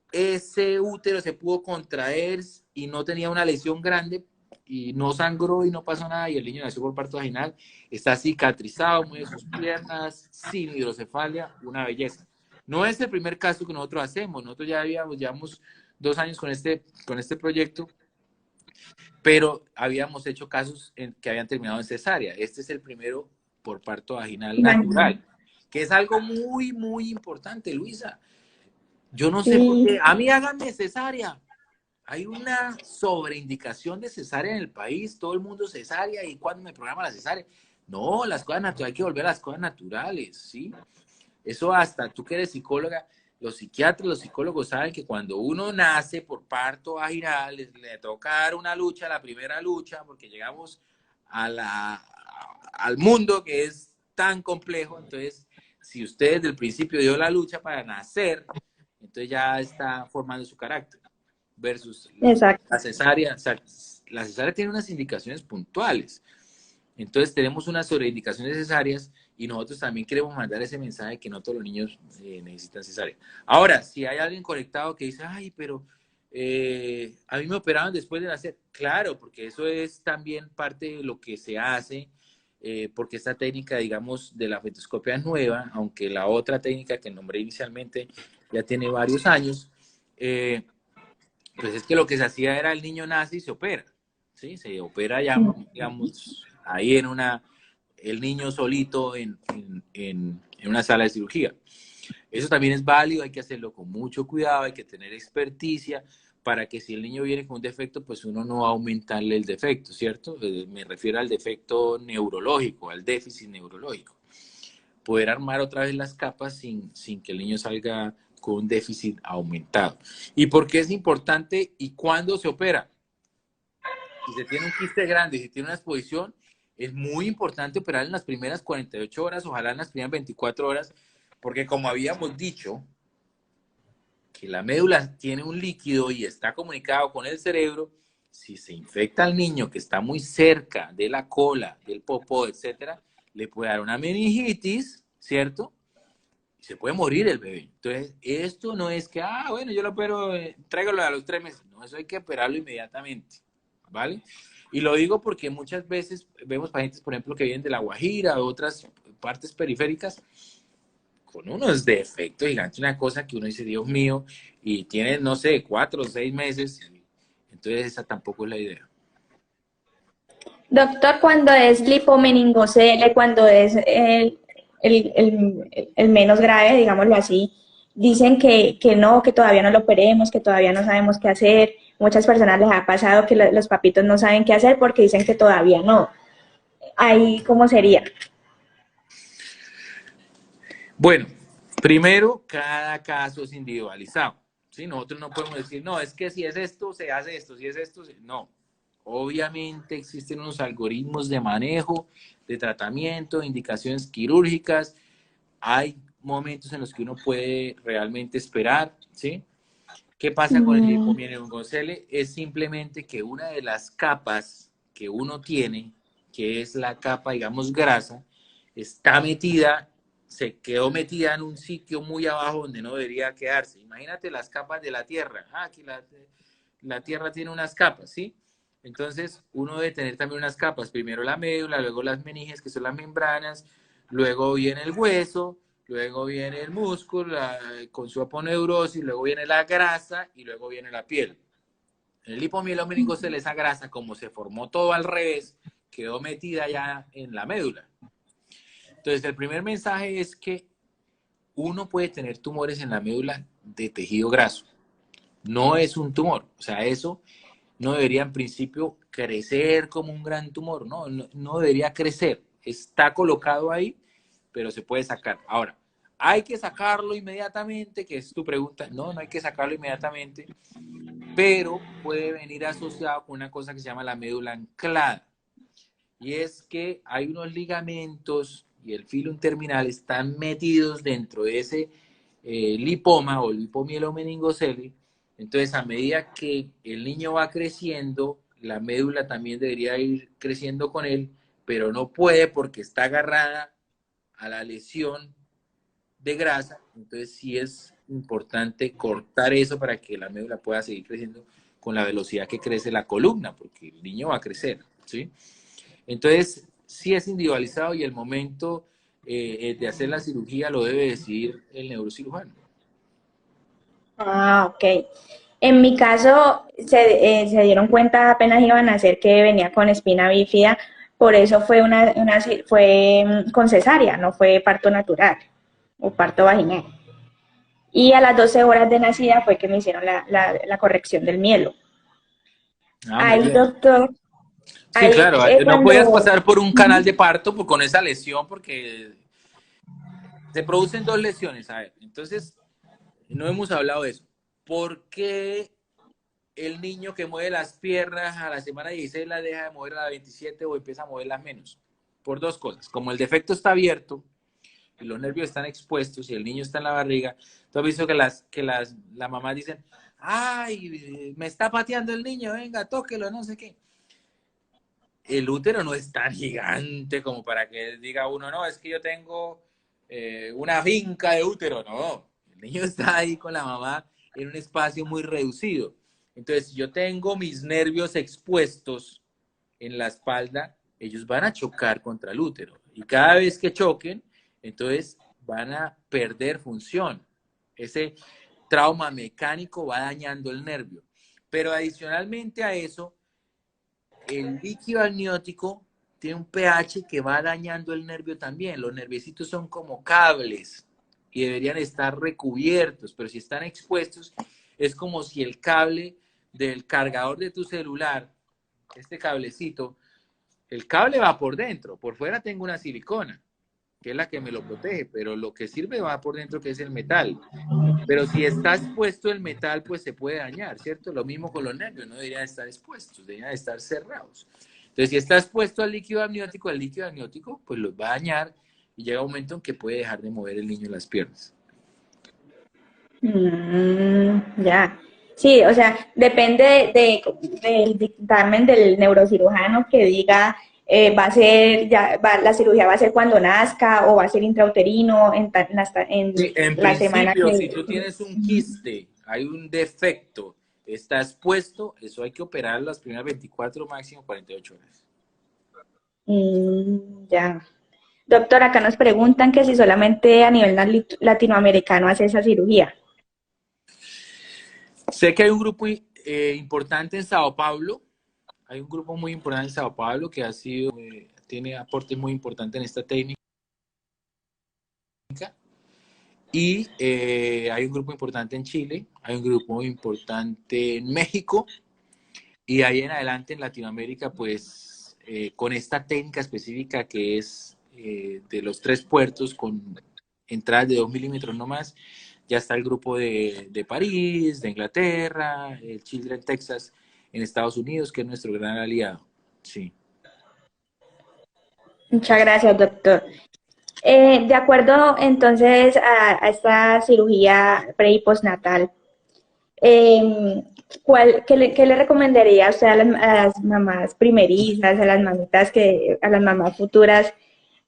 ese útero se pudo contraer y no tenía una lesión grande y no sangró y no pasó nada y el niño nació por parto vaginal, está cicatrizado, mueve sus piernas, sin hidrocefalia, una belleza. No es el primer caso que nosotros hacemos, nosotros ya llevamos 2 años con este proyecto, pero habíamos hecho casos que habían terminado en cesárea. Este es el primero por parto vaginal natural, que es algo muy, muy importante, Luisa. Yo no sé por qué. A mí háganme cesárea. Hay una sobreindicación de cesárea en el país. Todo el mundo cesárea. ¿Y cuándo me programa la cesárea? No, las cosas naturales. Hay que volver a las cosas naturales, ¿sí? Eso hasta tú que eres psicóloga, los psiquiatras, los psicólogos saben que cuando uno nace por parto vaginal, le toca dar una lucha, la primera lucha, porque llegamos al mundo que es tan complejo. Entonces, si usted desde el principio dio la lucha para nacer, entonces ya está formando su carácter. Versus la cesárea. O sea, la cesárea tiene unas indicaciones puntuales. Entonces tenemos unas sobreindicaciones necesarias y nosotros también queremos mandar ese mensaje de que no todos los niños necesitan cesárea. Ahora, si hay alguien conectado que dice, ay, pero a mí me operaron después de nacer. Claro, porque eso es también parte de lo que se hace, porque esta técnica, digamos, de la fetoscopia es nueva, aunque la otra técnica que nombré inicialmente ya tiene varios años. Pues es que lo que se hacía era el niño nace y se opera, ¿sí? Se opera ya, digamos, ahí el niño solito en una sala de cirugía. Eso también es válido, hay que hacerlo con mucho cuidado, hay que tener experticia para que si el niño viene con un defecto, pues uno no va a aumentarle el defecto, ¿cierto? Me refiero al defecto neurológico, al déficit neurológico. Poder armar otra vez las capas sin que el niño salga con un déficit aumentado. ¿Y por qué es importante y cuándo se opera? Si se tiene un quiste grande, si tiene una exposición, es muy importante operar en las primeras 48 horas, ojalá en las primeras 24 horas, porque como habíamos dicho, que la médula tiene un líquido y está comunicado con el cerebro, si se infecta al niño que está muy cerca de la cola, del popó, etcétera, le puede dar una meningitis, ¿cierto? Se puede morir el bebé. Entonces, esto no es que, bueno, yo lo opero, tráigalo a los 3 meses. No, eso hay que operarlo inmediatamente, ¿vale? Y lo digo porque muchas veces vemos pacientes, por ejemplo, que vienen de La Guajira o otras partes periféricas con unos defectos gigantes, una cosa que uno dice, Dios mío, y tienen, no sé, 4 o 6 meses. Entonces, esa tampoco es la idea. Doctor, cuando es lipomeningocele, cuando es el menos grave, digámoslo así, dicen que no, que todavía no lo operemos, que todavía no sabemos qué hacer. Muchas personas les ha pasado que los papitos no saben qué hacer porque dicen que todavía no. Ahí, ¿cómo sería? Bueno, primero, cada caso es individualizado. ¿Sí? Nosotros no podemos decir, no, es que si es esto, se hace esto, si es esto, no. Obviamente existen unos algoritmos de manejo, de tratamiento, indicaciones quirúrgicas. Hay momentos en los que uno puede realmente esperar, ¿sí? ¿Qué pasa con el lipomeningocele? Es simplemente que una de las capas que uno tiene, que es la capa, digamos, grasa, está metida, se quedó metida en un sitio muy abajo donde no debería quedarse. Imagínate las capas de la Tierra. Aquí la Tierra tiene unas capas, ¿sí? Entonces, uno debe tener también unas capas. Primero la médula, luego las meninges, que son las membranas, luego viene el hueso, luego viene el músculo con su aponeurosis, luego viene la grasa y luego viene la piel. En el lipomeningocele, esa grasa, como se formó todo al revés, quedó metida ya en la médula. Entonces, el primer mensaje es que uno puede tener tumores en la médula de tejido graso. No es un tumor. O sea, eso no debería en principio crecer como un gran tumor. No debería crecer. Está colocado ahí, pero se puede sacar. Ahora, ¿Hay que sacarlo inmediatamente? Que es tu pregunta. No, no hay que sacarlo inmediatamente, pero puede venir asociado con una cosa que se llama la médula anclada. Y es que hay unos ligamentos y el filum terminal están metidos dentro de ese lipoma o lipomielonmeningocele. Entonces, a medida que el niño va creciendo, la médula también debería ir creciendo con él, pero no puede porque está agarrada a la lesión de grasa. Entonces, sí es importante cortar eso para que la médula pueda seguir creciendo con la velocidad que crece la columna, porque el niño va a crecer, ¿sí? Entonces, sí es individualizado y el momento de hacer la cirugía lo debe decidir el neurocirujano. Ah, ok. En mi caso, se dieron cuenta apenas iban a hacer que venía con espina bífida, por eso fue con cesárea, no fue parto natural o parto vaginal. Y a las 12 horas de nacida fue que me hicieron la corrección del mielo. Ah, muy Ahí, bien. doctor, Sí, ahí claro, no podías cuando... pasar por un canal de parto con esa lesión porque se producen dos lesiones. A ver, entonces, no hemos hablado de eso. ¿Por qué el niño que mueve las piernas a la semana 16 las deja de mover a la 27 o empieza a moverlas menos? Por dos cosas. Como el defecto está abierto y los nervios están expuestos y el niño está en la barriga, tú has visto que las mamás dicen, ay, me está pateando el niño, venga, tóquelo, no sé qué. El útero no es tan gigante como para que diga uno, no, es que yo tengo una finca de útero. No, el niño está ahí con la mamá en un espacio muy reducido. Entonces, si yo tengo mis nervios expuestos en la espalda, ellos van a chocar contra el útero. Y cada vez que choquen, entonces van a perder función. Ese trauma mecánico va dañando el nervio. Pero adicionalmente a eso, el líquido amniótico tiene un pH que va dañando el nervio también. Los nerviecitos son como cables y deberían estar recubiertos, pero si están expuestos, es como si el cable del cargador de tu celular, este cablecito, el cable va por dentro, por fuera tengo una silicona, que es la que me lo protege, pero lo que sirve va por dentro, que es el metal. Pero si está expuesto el metal, pues se puede dañar, ¿cierto? Lo mismo con los nervios, no deberían estar expuestos, deberían estar cerrados. Entonces, si está expuesto al líquido amniótico, pues los va a dañar y llega un momento en que puede dejar de mover el niño las piernas. Ya. Sí, o sea, depende del dictamen del neurocirujano que diga va a ser, la cirugía va a ser cuando nazca o va a ser intrauterino Sí, en en la semana principio, que... si tú tienes un quiste, hay un defecto, está expuesto, eso hay que operar las primeras 24, máximo 48 horas. Ya. Doctor, acá nos preguntan que si solamente a nivel latinoamericano hace esa cirugía. Sé que hay un grupo importante en Sao Paulo. Hay un grupo muy importante en Sao Paulo que tiene aportes muy importantes en esta técnica. Y hay un grupo importante en Chile, hay un grupo muy importante en México y ahí en adelante en Latinoamérica, pues con esta técnica específica que es de los tres puertos con entradas de 2 milímetros no más, ya está el grupo de París, de Inglaterra, el Children Texas en Estados Unidos, que es nuestro gran aliado. Sí. Muchas gracias, doctor. De acuerdo entonces a esta cirugía pre y postnatal, eh, qué le recomendaría a usted a las mamás primerizas, a las mamitas a las mamás futuras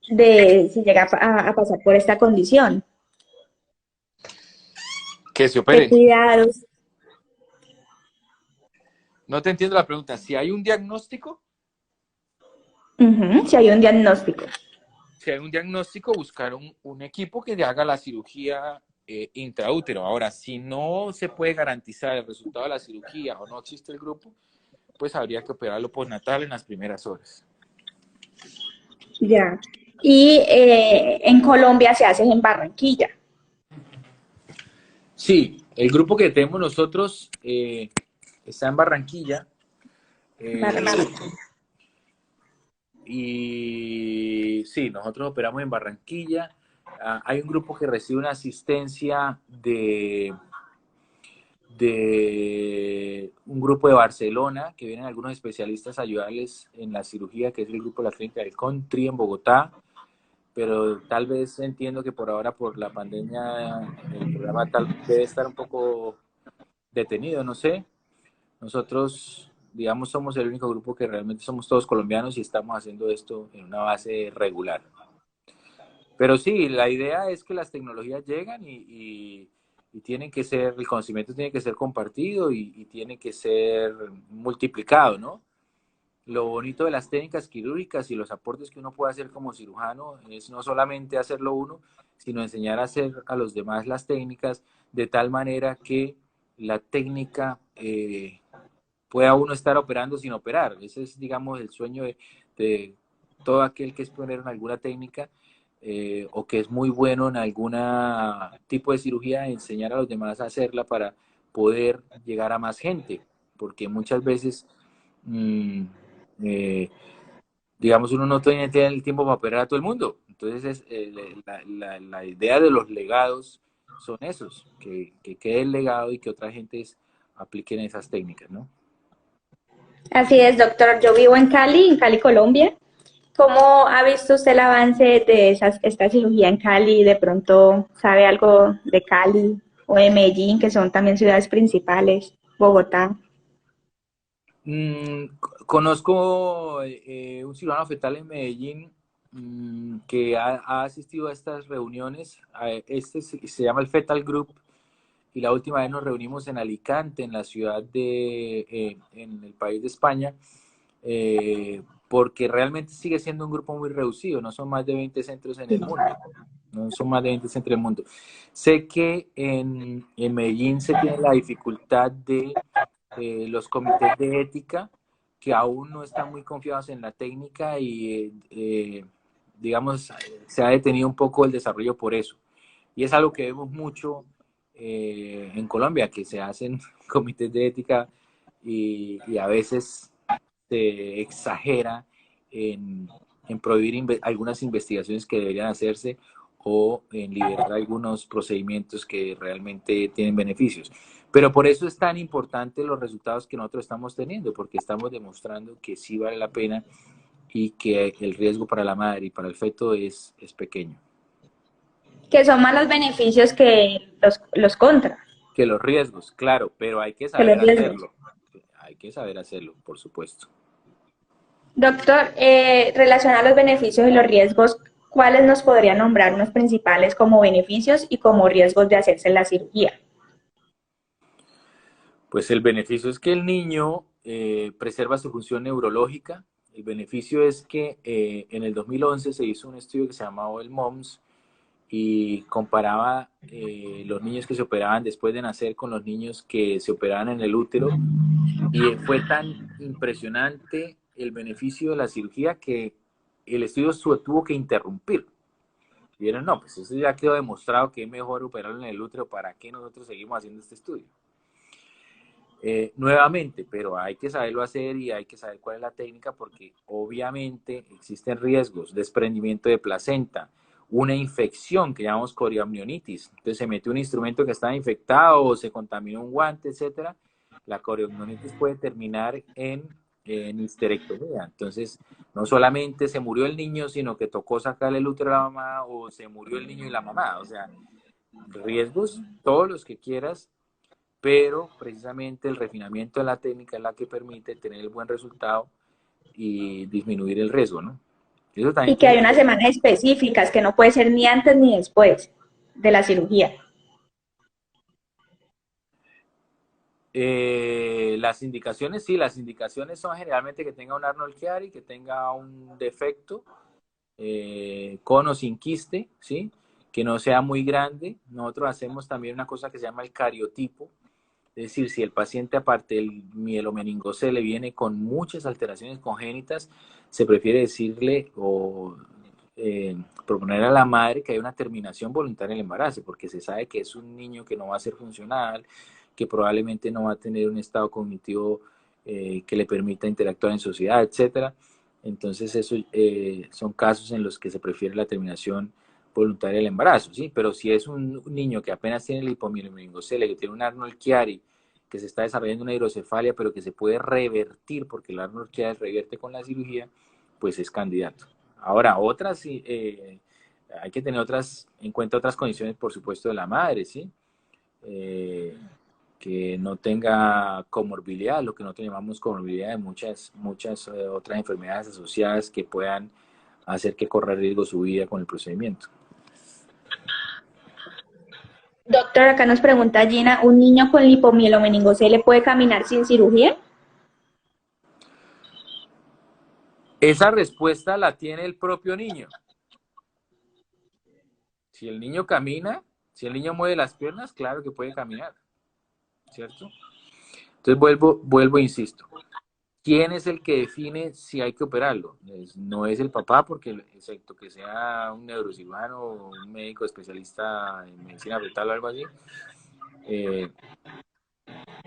de si llega a pasar por esta condición? Que se ¿Qué operen. cuidados? No te entiendo la pregunta. Si hay un diagnóstico, Si hay un diagnóstico. buscar un equipo que le haga la cirugía intraútero. Ahora, si no se puede garantizar el resultado de la cirugía o no existe el grupo, pues habría que operarlo postnatal en las primeras horas. Ya. Y en Colombia se hace en Barranquilla. Sí, el grupo que tenemos nosotros está en Barranquilla. Barranquilla. Y sí, nosotros operamos en Barranquilla. hay un grupo que recibe una asistencia de un grupo de Barcelona, que vienen algunos especialistas a ayudarles en la cirugía, que es el grupo de la Clínica del Country en Bogotá, pero tal vez entiendo que por ahora, por la pandemia, el programa debe estar un poco detenido, no sé. Nosotros, digamos, somos el único grupo que realmente somos todos colombianos y estamos haciendo esto en una base regular. Pero sí, la idea es que las tecnologías llegan y tienen que ser, el conocimiento tiene que ser compartido y tiene que ser multiplicado, ¿no? Lo bonito de las técnicas quirúrgicas y los aportes que uno puede hacer como cirujano es no solamente hacerlo uno, sino enseñar a hacer a los demás las técnicas de tal manera que la técnica pueda uno estar operando sin operar. Ese es, digamos, el sueño de todo aquel que es pionero en alguna técnica o que es muy bueno en algún tipo de cirugía, enseñar a los demás a hacerla para poder llegar a más gente, porque muchas veces, mmm, digamos, uno no tiene el tiempo para operar a todo el mundo. Entonces, la idea de los legados son esos, que quede el legado y que otras gentes apliquen esas técnicas, ¿no? Así es, doctor. Yo vivo en Cali, Colombia. ¿Cómo ha visto usted el avance de esta cirugía en Cali? ¿De pronto sabe algo de Cali o de Medellín, que son también ciudades principales, Bogotá? Conozco un cirujano fetal en Medellín que ha asistido a estas reuniones. Se llama el Fetal Group y la última vez nos reunimos en Alicante, en la ciudad en el país de España, porque realmente sigue siendo un grupo muy reducido, no son más de 20 centros en el mundo. No son más de 20 centros en el mundo. Sé que en Medellín se tiene la dificultad de los comités de ética que aún no están muy confiados en la técnica y, digamos, se ha detenido un poco el desarrollo por eso. Y es algo que vemos mucho en Colombia, que se hacen comités de ética y a veces se exagera en prohibir algunas investigaciones que deberían hacerse o en liberar algunos procedimientos que realmente tienen beneficios. Pero por eso es tan importante los resultados que nosotros estamos teniendo, porque estamos demostrando que sí vale la pena y que el riesgo para la madre y para el feto es pequeño. Que son más los beneficios que los contras, Que los riesgos, claro, pero hay que que los saber riesgos. hacerlo. Hay que saber hacerlo, por supuesto. Doctor, relacionado a los beneficios y los riesgos, ¿cuáles nos podría nombrar unos principales como beneficios y como riesgos de hacerse la cirugía? Pues el beneficio es que el niño preserva su función neurológica. El beneficio es que en el 2011 se hizo un estudio que se llamaba el MOMS y comparaba los niños que se operaban después de nacer con los niños que se operaban en el útero. Y fue tan impresionante el beneficio de la cirugía que el estudio tuvo que interrumpir. Y dijeron, no, pues eso ya quedó demostrado que es mejor operarlo en el útero, ¿para qué nosotros seguimos haciendo este estudio? Nuevamente, pero hay que saberlo hacer y hay que saber cuál es la técnica porque obviamente existen riesgos, desprendimiento de placenta, una infección que llamamos coriamnionitis. Entonces se mete un instrumento que está infectado o se contaminó un guante, etcétera. La coriamnionitis puede terminar en histerectomía. Entonces, no solamente se murió el niño, sino que tocó sacarle el útero a la mamá o se murió el niño y la mamá. O sea, riesgos, todos los que quieras, pero precisamente el refinamiento de la técnica es la que permite tener el buen resultado y disminuir el riesgo, ¿no? Eso también Y que tiene hay que unas ver. semanas específicas que no puede ser ni antes ni después de la cirugía. Las indicaciones, sí, las indicaciones son generalmente que tenga un Arnold Chiari, que tenga un defecto, con o sin quiste, ¿sí? Que no sea muy grande. Nosotros hacemos también una cosa que se llama el cariotipo, es decir, si el paciente aparte del mielomeningocele le viene con muchas alteraciones congénitas, se prefiere decirle o proponer a la madre que hay una terminación voluntaria del embarazo, porque se sabe que es un niño que no va a ser funcional, que probablemente no va a tener un estado cognitivo que le permita interactuar en sociedad, etcétera. Entonces, eso son casos en los que se prefiere la terminación voluntaria del embarazo, ¿sí? Pero si es un niño que apenas tiene el hipomieloneurocelia, que tiene un Arnold Chiari, que se está desarrollando una hidrocefalia, pero que se puede revertir, porque el Arnold Chiari revierte con la cirugía, pues es candidato. Ahora, otras, hay que tener en cuenta otras condiciones, por supuesto, de la madre, ¿sí? Que no tenga comorbilidad, lo que nosotros llamamos comorbilidad de muchas otras enfermedades asociadas que puedan hacer que corra riesgo su vida con el procedimiento. Doctor, acá nos pregunta Gina, ¿un niño con lipomielonmeningocele puede caminar sin cirugía? Esa respuesta la tiene el propio niño. Si el niño camina, si el niño mueve las piernas, claro que puede caminar, ¿cierto? Entonces vuelvo e insisto. ¿Quién es el que define si hay que operarlo? No es el papá, porque excepto que sea un neurocirujano o un médico especialista en medicina fetal o algo así,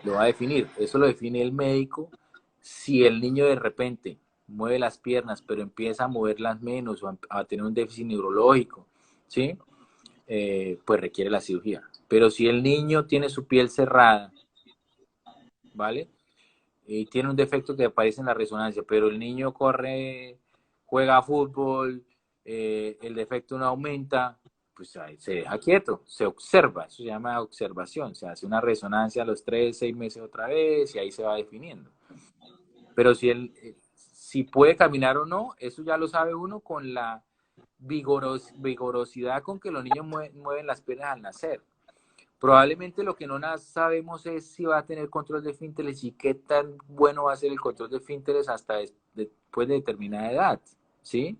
lo va a definir. Eso lo define el médico. Si el niño de repente mueve las piernas, pero empieza a moverlas menos o a tener un déficit neurológico, ¿sí? Pues requiere la cirugía. Pero si el niño tiene su piel cerrada, ¿vale? Y tiene un defecto que aparece en la resonancia, pero el niño corre, juega fútbol, el defecto no aumenta, pues ahí se deja quieto, se observa, eso se llama observación, se hace una resonancia a los 3, 6 meses otra vez y ahí se va definiendo. Pero si puede caminar o no, eso ya lo sabe uno con la vigorosidad con que los niños mueven las piernas al nacer. Probablemente lo que no sabemos es si va a tener control de esfínteres y qué tan bueno va a ser el control de esfínteres hasta después de determinada edad, ¿sí?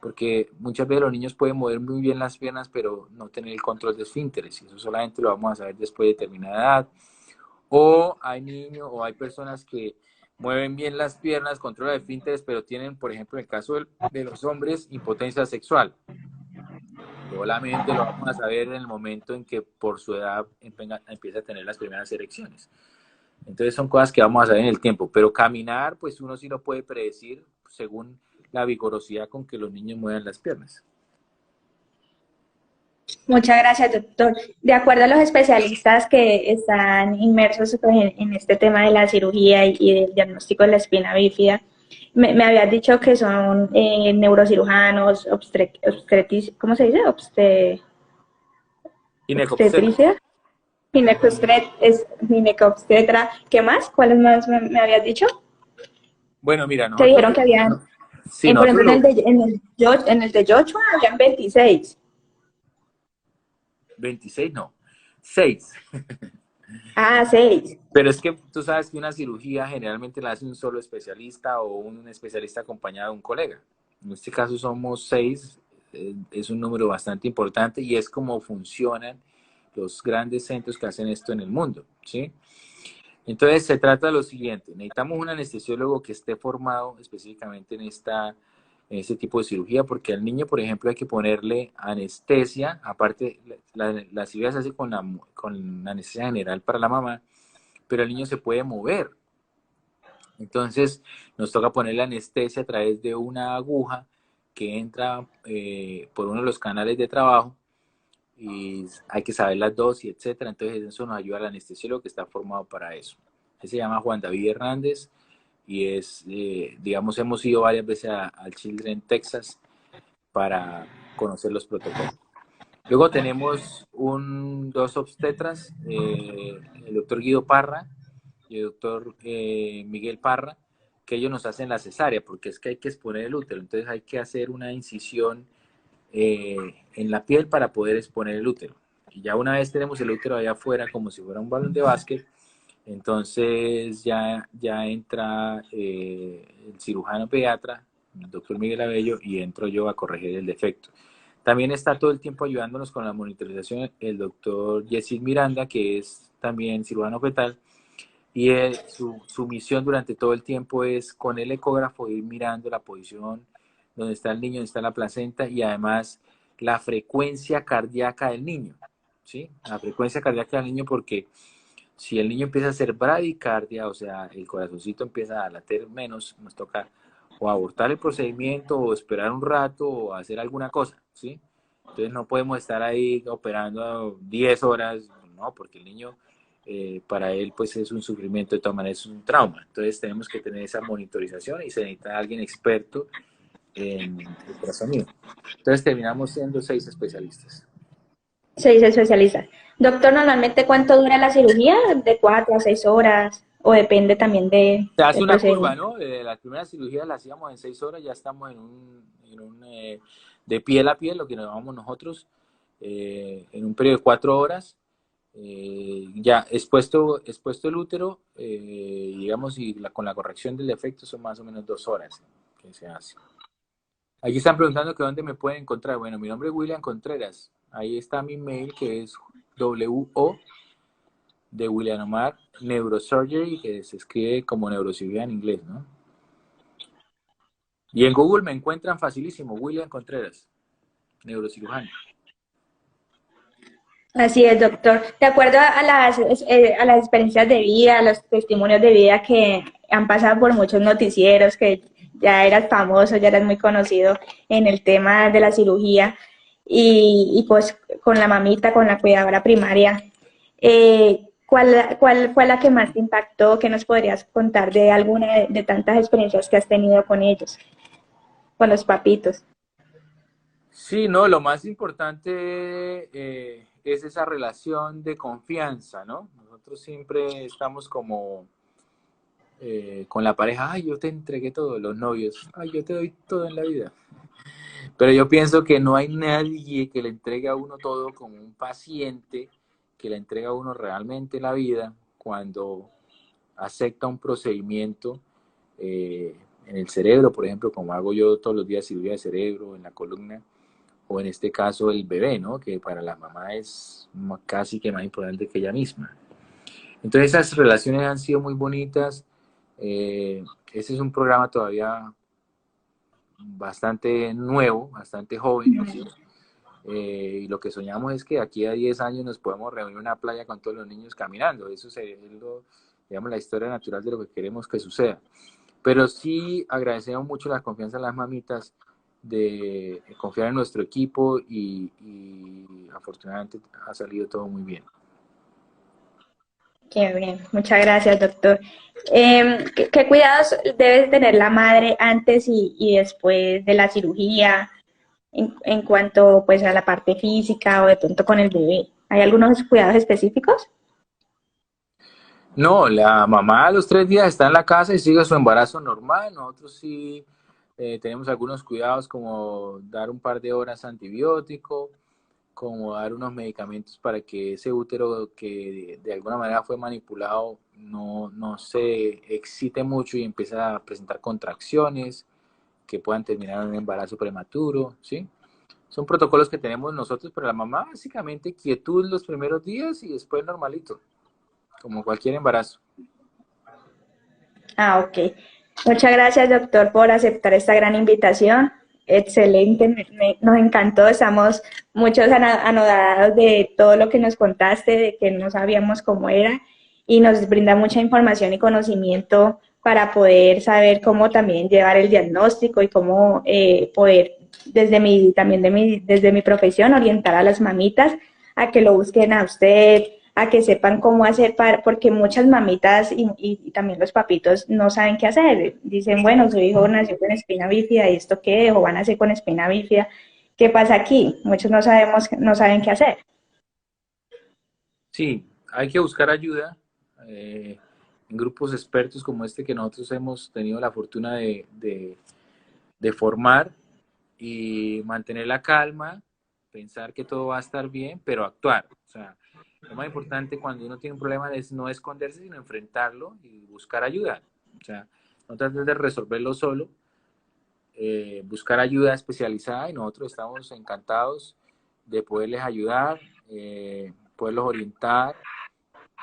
Porque muchas veces los niños pueden mover muy bien las piernas, pero no tener el control de esfínteres, y eso solamente lo vamos a saber después de determinada edad. O hay niños o hay personas que mueven bien las piernas, controlan de esfínteres, pero tienen, por ejemplo, en el caso de los hombres, impotencia sexual. Solamente lo vamos a saber en el momento en que por su edad empieza a tener las primeras erecciones. Entonces son cosas que vamos a saber en el tiempo, pero caminar, pues uno sí lo puede predecir según la vigorosidad con que los niños mueven las piernas. Muchas gracias, doctor. De acuerdo a los especialistas que están inmersos pues, en este tema de la cirugía y del diagnóstico de la espina bífida, me habías dicho que son neurocirujanos, ¿cómo se dice? Ginecobstetra. Obstetricia, ginecobstetra, ¿qué más? ¿Cuáles más me habías dicho? Bueno, mira, Te nosotros, dijeron que habían, sí, por nosotros ejemplo, en el de Joshua habían 26. 26 no, 6. Ah, 6. Pero es que tú sabes que una cirugía generalmente la hace un solo especialista o un especialista acompañado de un colega. En este caso somos 6, es un número bastante importante y es como funcionan los grandes centros que hacen esto en el mundo, ¿sí? Entonces se trata de lo siguiente, necesitamos un anestesiólogo que esté formado específicamente en este tipo de cirugía, porque al niño, por ejemplo, hay que ponerle anestesia, aparte la cirugía se hace con anestesia general para la mamá, pero el niño se puede mover. Entonces nos toca ponerle anestesia a través de una aguja que entra por uno de los canales de trabajo y hay que saber las dosis, etcétera. Entonces eso nos ayuda al anestesiólogo que está formado para eso. Él se llama Juan David Hernández y digamos, hemos ido varias veces al Children Texas para conocer los protocolos. Luego tenemos dos obstetras, el doctor Guido Parra y el doctor Miguel Parra, que ellos nos hacen la cesárea, porque es que hay que exponer el útero, entonces hay que hacer una incisión en la piel para poder exponer el útero. Y ya una vez tenemos el útero allá afuera como si fuera un balón de básquet, entonces ya entra el cirujano pediatra, el doctor Miguel Abello, y entro yo a corregir el defecto. También está todo el tiempo ayudándonos con la monitorización el doctor Yesid Miranda, que es también cirujano fetal, y su misión durante todo el tiempo es con el ecógrafo ir mirando la posición donde está el niño, donde está la placenta y además la frecuencia cardíaca del niño, ¿sí? La frecuencia cardíaca del niño porque si el niño empieza a hacer bradicardia, o sea, el corazoncito empieza a latir menos, nos toca o abortar el procedimiento o esperar un rato o hacer alguna cosa, ¿sí? Entonces no podemos estar ahí operando 10 horas, no, porque el niño, para él, pues es un sufrimiento, de todas maneras es un trauma. Entonces tenemos que tener esa monitorización y se necesita alguien experto en ultrasonido. Entonces terminamos siendo 6 especialistas. Se dice especialista. Doctor, normalmente ¿cuánto dura la cirugía? ¿De 4 a 6 horas? ¿O depende también Se hace del una curva, procedimiento? ¿no? La primera cirugía la hacíamos en 6 horas, ya estamos de piel a piel, lo que nos llamamos nosotros, en un periodo de 4 horas. Ya expuesto el útero, digamos, y con la corrección del defecto son más o menos 2 horas que se hace. Aquí están preguntando que dónde me pueden encontrar. Bueno, mi nombre es William Contreras. Ahí está mi mail que es WO de William Omar Neurosurgery, que se escribe como neurocirugía en inglés, ¿no? Y en Google me encuentran facilísimo, William Contreras, neurocirujano. Así es, doctor. De acuerdo a las experiencias de vida, a los testimonios de vida que han pasado por muchos noticieros, que ya eras famoso, ya eras muy conocido en el tema de la cirugía y pues con la mamita, con la cuidadora primaria, ¿cuál fue la que más te impactó? ¿Qué nos podrías contar de alguna de tantas experiencias que has tenido con ellos, con los papitos? Sí, no, lo más importante es esa relación de confianza, ¿no? Nosotros siempre estamos como con la pareja, ay, yo te entregué todo, los novios, ay, yo te doy todo en la vida. Pero yo pienso que no hay nadie que le entregue a uno todo como un paciente que le entrega a uno realmente la vida cuando acepta un procedimiento en el cerebro, por ejemplo, como hago yo todos los días cirugía de cerebro, en la columna, o en este caso el bebé, ¿no? Que para la mamá es casi que más importante que ella misma. Entonces esas relaciones han sido muy bonitas. Este es un programa todavía bastante nuevo, bastante joven, ¿no es cierto? Y lo que soñamos es que aquí a 10 años nos podemos reunir en una playa con todos los niños caminando. Eso es digamos, la historia natural de lo que queremos que suceda. Pero sí agradecemos mucho la confianza de las mamitas de confiar en nuestro equipo y afortunadamente ha salido todo muy bien. Qué bien, muchas gracias, doctor. ¿Qué cuidados debe tener la madre antes y después de la cirugía en cuanto pues a la parte física o de pronto con el bebé? ¿Hay algunos cuidados específicos? No, la mamá a los 3 días está en la casa y sigue su embarazo normal. Nosotros sí tenemos algunos cuidados como dar un par de horas antibiótico, como dar unos medicamentos para que ese útero que de alguna manera fue manipulado no se excite mucho y empiece a presentar contracciones que puedan terminar en un embarazo prematuro, ¿sí? Son protocolos que tenemos nosotros, pero la mamá básicamente quietud los primeros días y después normalito, como cualquier embarazo. Ah, ok. Muchas gracias, doctor, por aceptar esta gran invitación. Excelente, nos encantó. Estamos muchos anodados de todo lo que nos contaste, de que no sabíamos cómo era, y nos brinda mucha información y conocimiento para poder saber cómo también llevar el diagnóstico y cómo poder, desde mi profesión, orientar a las mamitas a que lo busquen a usted, a que sepan cómo hacer para, porque muchas mamitas y también los papitos no saben qué hacer. Dicen, bueno, su hijo nació con espina bífida y esto qué, o van a nacer con espina bífida. ¿Qué pasa aquí? Muchos no sabemos, no saben qué hacer. Sí, hay que buscar ayuda en grupos expertos como este que nosotros hemos tenido la fortuna de formar y mantener la calma, pensar que todo va a estar bien, pero actuar. O sea, lo más importante cuando uno tiene un problema es no esconderse, sino enfrentarlo y buscar ayuda. O sea, no tratar de resolverlo solo, buscar ayuda especializada y nosotros estamos encantados de poderles ayudar, poderlos orientar.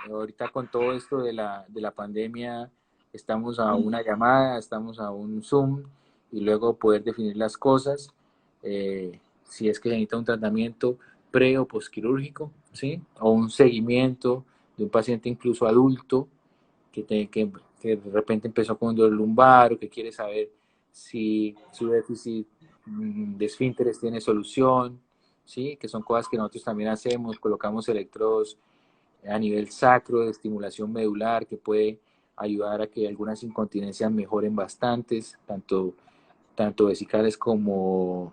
Ahorita con todo esto de la pandemia, estamos a una llamada, estamos a un Zoom y luego poder definir las cosas. Si es que necesita un tratamiento pre o postquirúrgico, ¿sí? O un seguimiento de un paciente incluso adulto que de repente empezó con un dolor lumbar o que quiere saber si su déficit de esfínteres tiene solución, ¿sí? Que son cosas que nosotros también hacemos, colocamos electrodos a nivel sacro de estimulación medular que puede ayudar a que algunas incontinencias mejoren bastantes, tanto vesicales como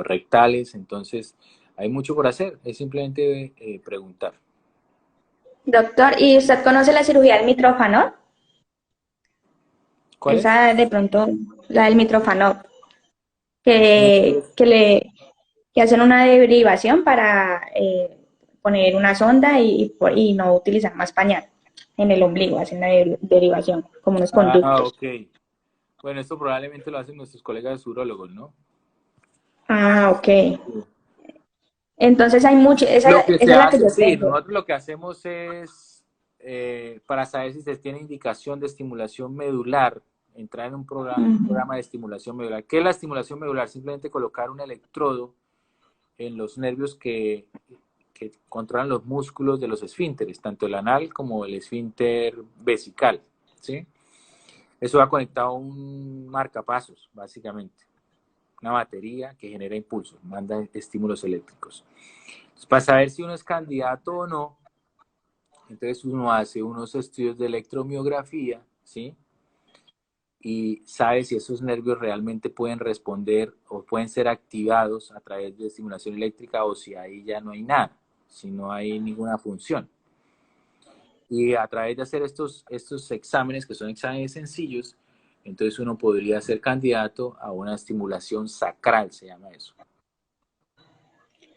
rectales. Entonces hay mucho por hacer, es simplemente preguntar. Doctor, ¿y usted conoce la cirugía del mitrófano? ¿Cuál es? Esa de pronto, la del mitrófano, No, que hacen una derivación para poner una sonda y no utilizar más pañal en el ombligo, hacen la derivación, como unos conductos. ok. Bueno, esto probablemente lo hacen nuestros colegas urólogos, ¿no? Ah, ok. Entonces hay mucho, Lo que esa se es la que hace, yo sí, tengo. nosotros lo que hacemos es, para saber si se tiene indicación de estimulación medular, entrar en un Ujú. programa de estimulación medular. ¿Qué es la estimulación medular? Simplemente colocar un electrodo en los nervios que controlan los músculos de los esfínteres, tanto el anal como el esfínter vesical, ¿sí? Eso va conectado a un marcapasos, básicamente, una batería que genera impulsos, manda estímulos eléctricos. Entonces, para saber si uno es candidato o no, entonces uno hace unos estudios de electromiografía, ¿sí? Y sabe si esos nervios realmente pueden responder o pueden ser activados a través de estimulación eléctrica o si ahí ya no hay nada, si no hay ninguna función. Y a través de hacer estos exámenes, que son exámenes sencillos, entonces uno podría ser candidato a una estimulación sacral, se llama eso.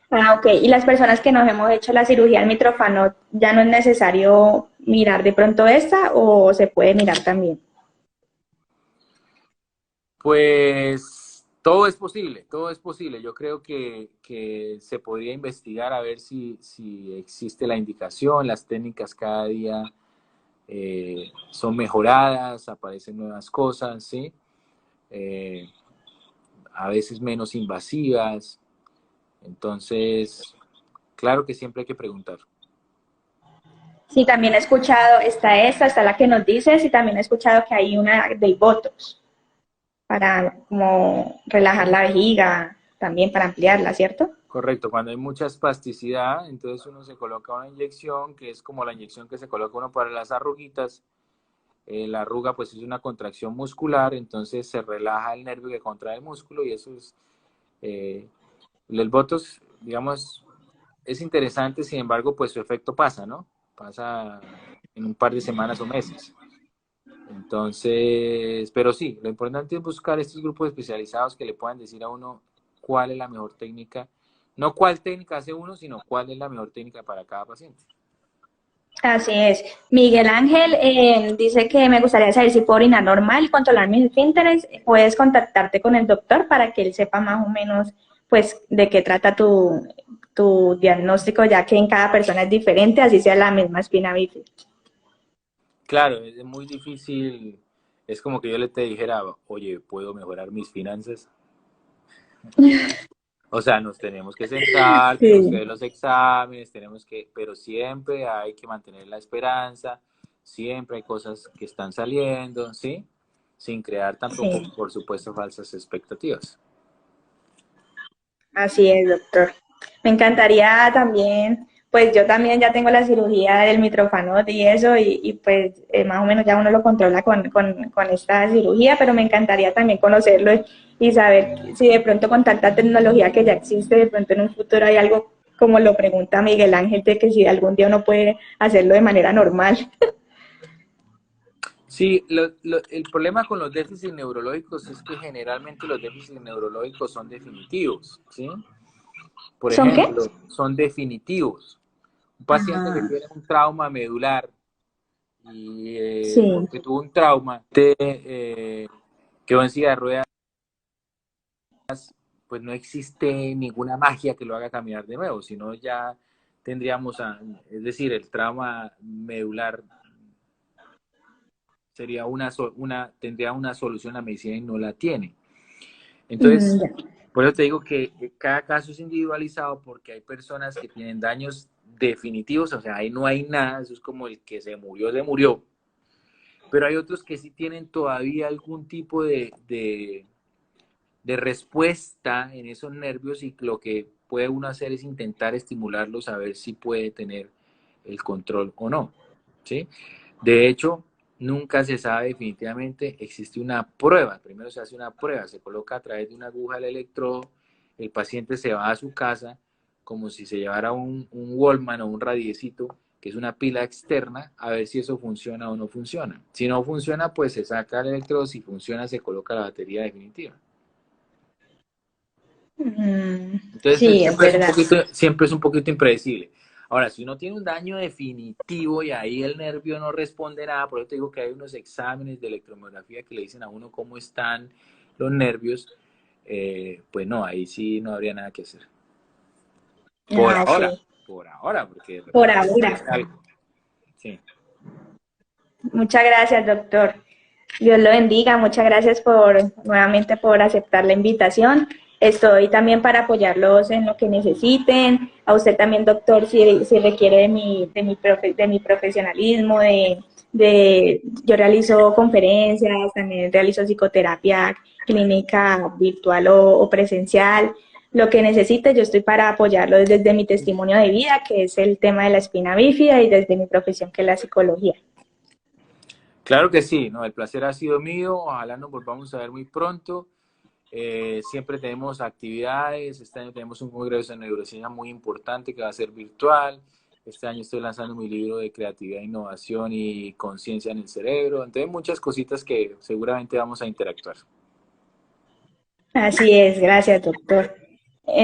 Ah, ok. Y las personas que nos hemos hecho la cirugía al mitrófano, ¿ya no es necesario mirar de pronto esta o se puede mirar también? Pues todo es posible, todo es posible. Yo creo que se podría investigar a ver si existe la indicación, las técnicas cada día son mejoradas, aparecen nuevas cosas, ¿sí? Eh, a veces menos invasivas. Entonces, claro que siempre hay que preguntar. Sí, también he escuchado, está la que nos dices y también he escuchado que hay una del Botox para como relajar la vejiga, también para ampliarla, ¿cierto? Correcto, cuando hay mucha espasticidad, entonces uno se coloca una inyección que es como la inyección que se coloca uno para las arruguitas. La arruga pues es una contracción muscular, entonces se relaja el nervio que contrae el músculo y eso es, eh, el Botox, digamos, es interesante, sin embargo, pues su efecto pasa, ¿no? Pasa en un par de semanas o meses. Entonces, pero sí, lo importante es buscar estos grupos especializados que le puedan decir a uno cuál es la mejor técnica, no cuál técnica hace uno, sino cuál es la mejor técnica para cada paciente. Así es. Miguel Ángel dice que me gustaría saber si puedo orinar normal y controlar mis esfínteres. Puedes contactarte con el doctor para que él sepa más o menos pues de qué trata tu diagnóstico, ya que en cada persona es diferente, así sea la misma espina bífida. Claro, es muy difícil, es como que yo le te dijera, oye, ¿puedo mejorar mis finanzas? O sea, nos tenemos que sentar, tenemos que Sí, ver los exámenes, pero siempre hay que mantener la esperanza, siempre hay cosas que están saliendo, ¿sí? Sin crear tampoco, sí. por supuesto, falsas expectativas. Así es, doctor. Me encantaría también, pues yo también ya tengo la cirugía del mitrofanote y eso, pues más o menos ya uno lo controla con esta cirugía, pero me encantaría también conocerlo y saber si de pronto con tanta tecnología que ya existe, de pronto en un futuro hay algo como lo pregunta Miguel Ángel, de que si algún día uno puede hacerlo de manera normal. Sí, el problema con los déficits neurológicos es que generalmente los déficits neurológicos son definitivos, ¿sí? Por ¿Son qué? ejemplo, son definitivos. Un paciente que Ah, tiene un trauma medular y sí. porque tuvo un trauma, quedó en silla de ruedas, pues no existe ninguna magia que lo haga caminar de nuevo, sino ya tendríamos, es decir, el trauma medular sería tendría una solución la medicina y no la tiene. Entonces, Ya. por eso te digo que cada caso es individualizado porque hay personas que tienen daños definitivos, o sea, ahí no hay nada, eso es como el que se murió, pero hay otros que sí tienen todavía algún tipo de respuesta en esos nervios y lo que puede uno hacer es intentar estimularlos a ver si puede tener el control o no, ¿sí? De hecho, nunca se sabe definitivamente, existe una prueba, primero se hace una prueba, se coloca a través de una aguja el electrodo, el paciente se va a su casa como si se llevara un Wallman o un radiecito, que es una pila externa, a ver si eso funciona o no funciona. Si no funciona, pues se saca el electrodo, si funciona, se coloca la batería definitiva. Entonces, Sí, es verdad. siempre es un poquito impredecible. Ahora, si uno tiene un daño definitivo y ahí el nervio no responde nada, por eso te digo que hay unos exámenes de electromiografía que le dicen a uno cómo están los nervios, pues no, ahí sí no habría nada que hacer. Ah, ok. Por ahora, porque de Por repente ahora. es algo. Sí. Muchas gracias, doctor. Dios lo bendiga. Muchas gracias nuevamente por aceptar la invitación. Estoy también para apoyarlos en lo que necesiten. A usted también, doctor, si requiere de mi profesionalismo, yo realizo conferencias, también realizo psicoterapia clínica virtual o presencial. Lo que necesite, yo estoy para apoyarlo desde mi testimonio de vida, que es el tema de la espina bífida, y desde mi profesión, que es la psicología. Claro que sí, no, el placer ha sido mío, ojalá nos volvamos a ver muy pronto. Siempre tenemos actividades, este año tenemos un congreso de neurociencia muy importante que va a ser virtual. Este año estoy lanzando mi libro de creatividad, innovación y conciencia en el cerebro. Entonces, muchas cositas que seguramente vamos a interactuar. Así es, gracias, doctor.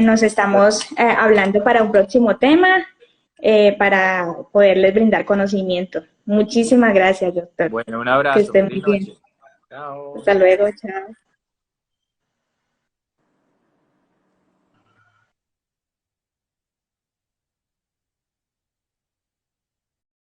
Nos estamos hablando para un próximo tema, para poderles brindar conocimiento. Muchísimas gracias, doctor. Bueno, un Que abrazo, esté feliz muy bien. noche. Chao. Hasta luego, chao.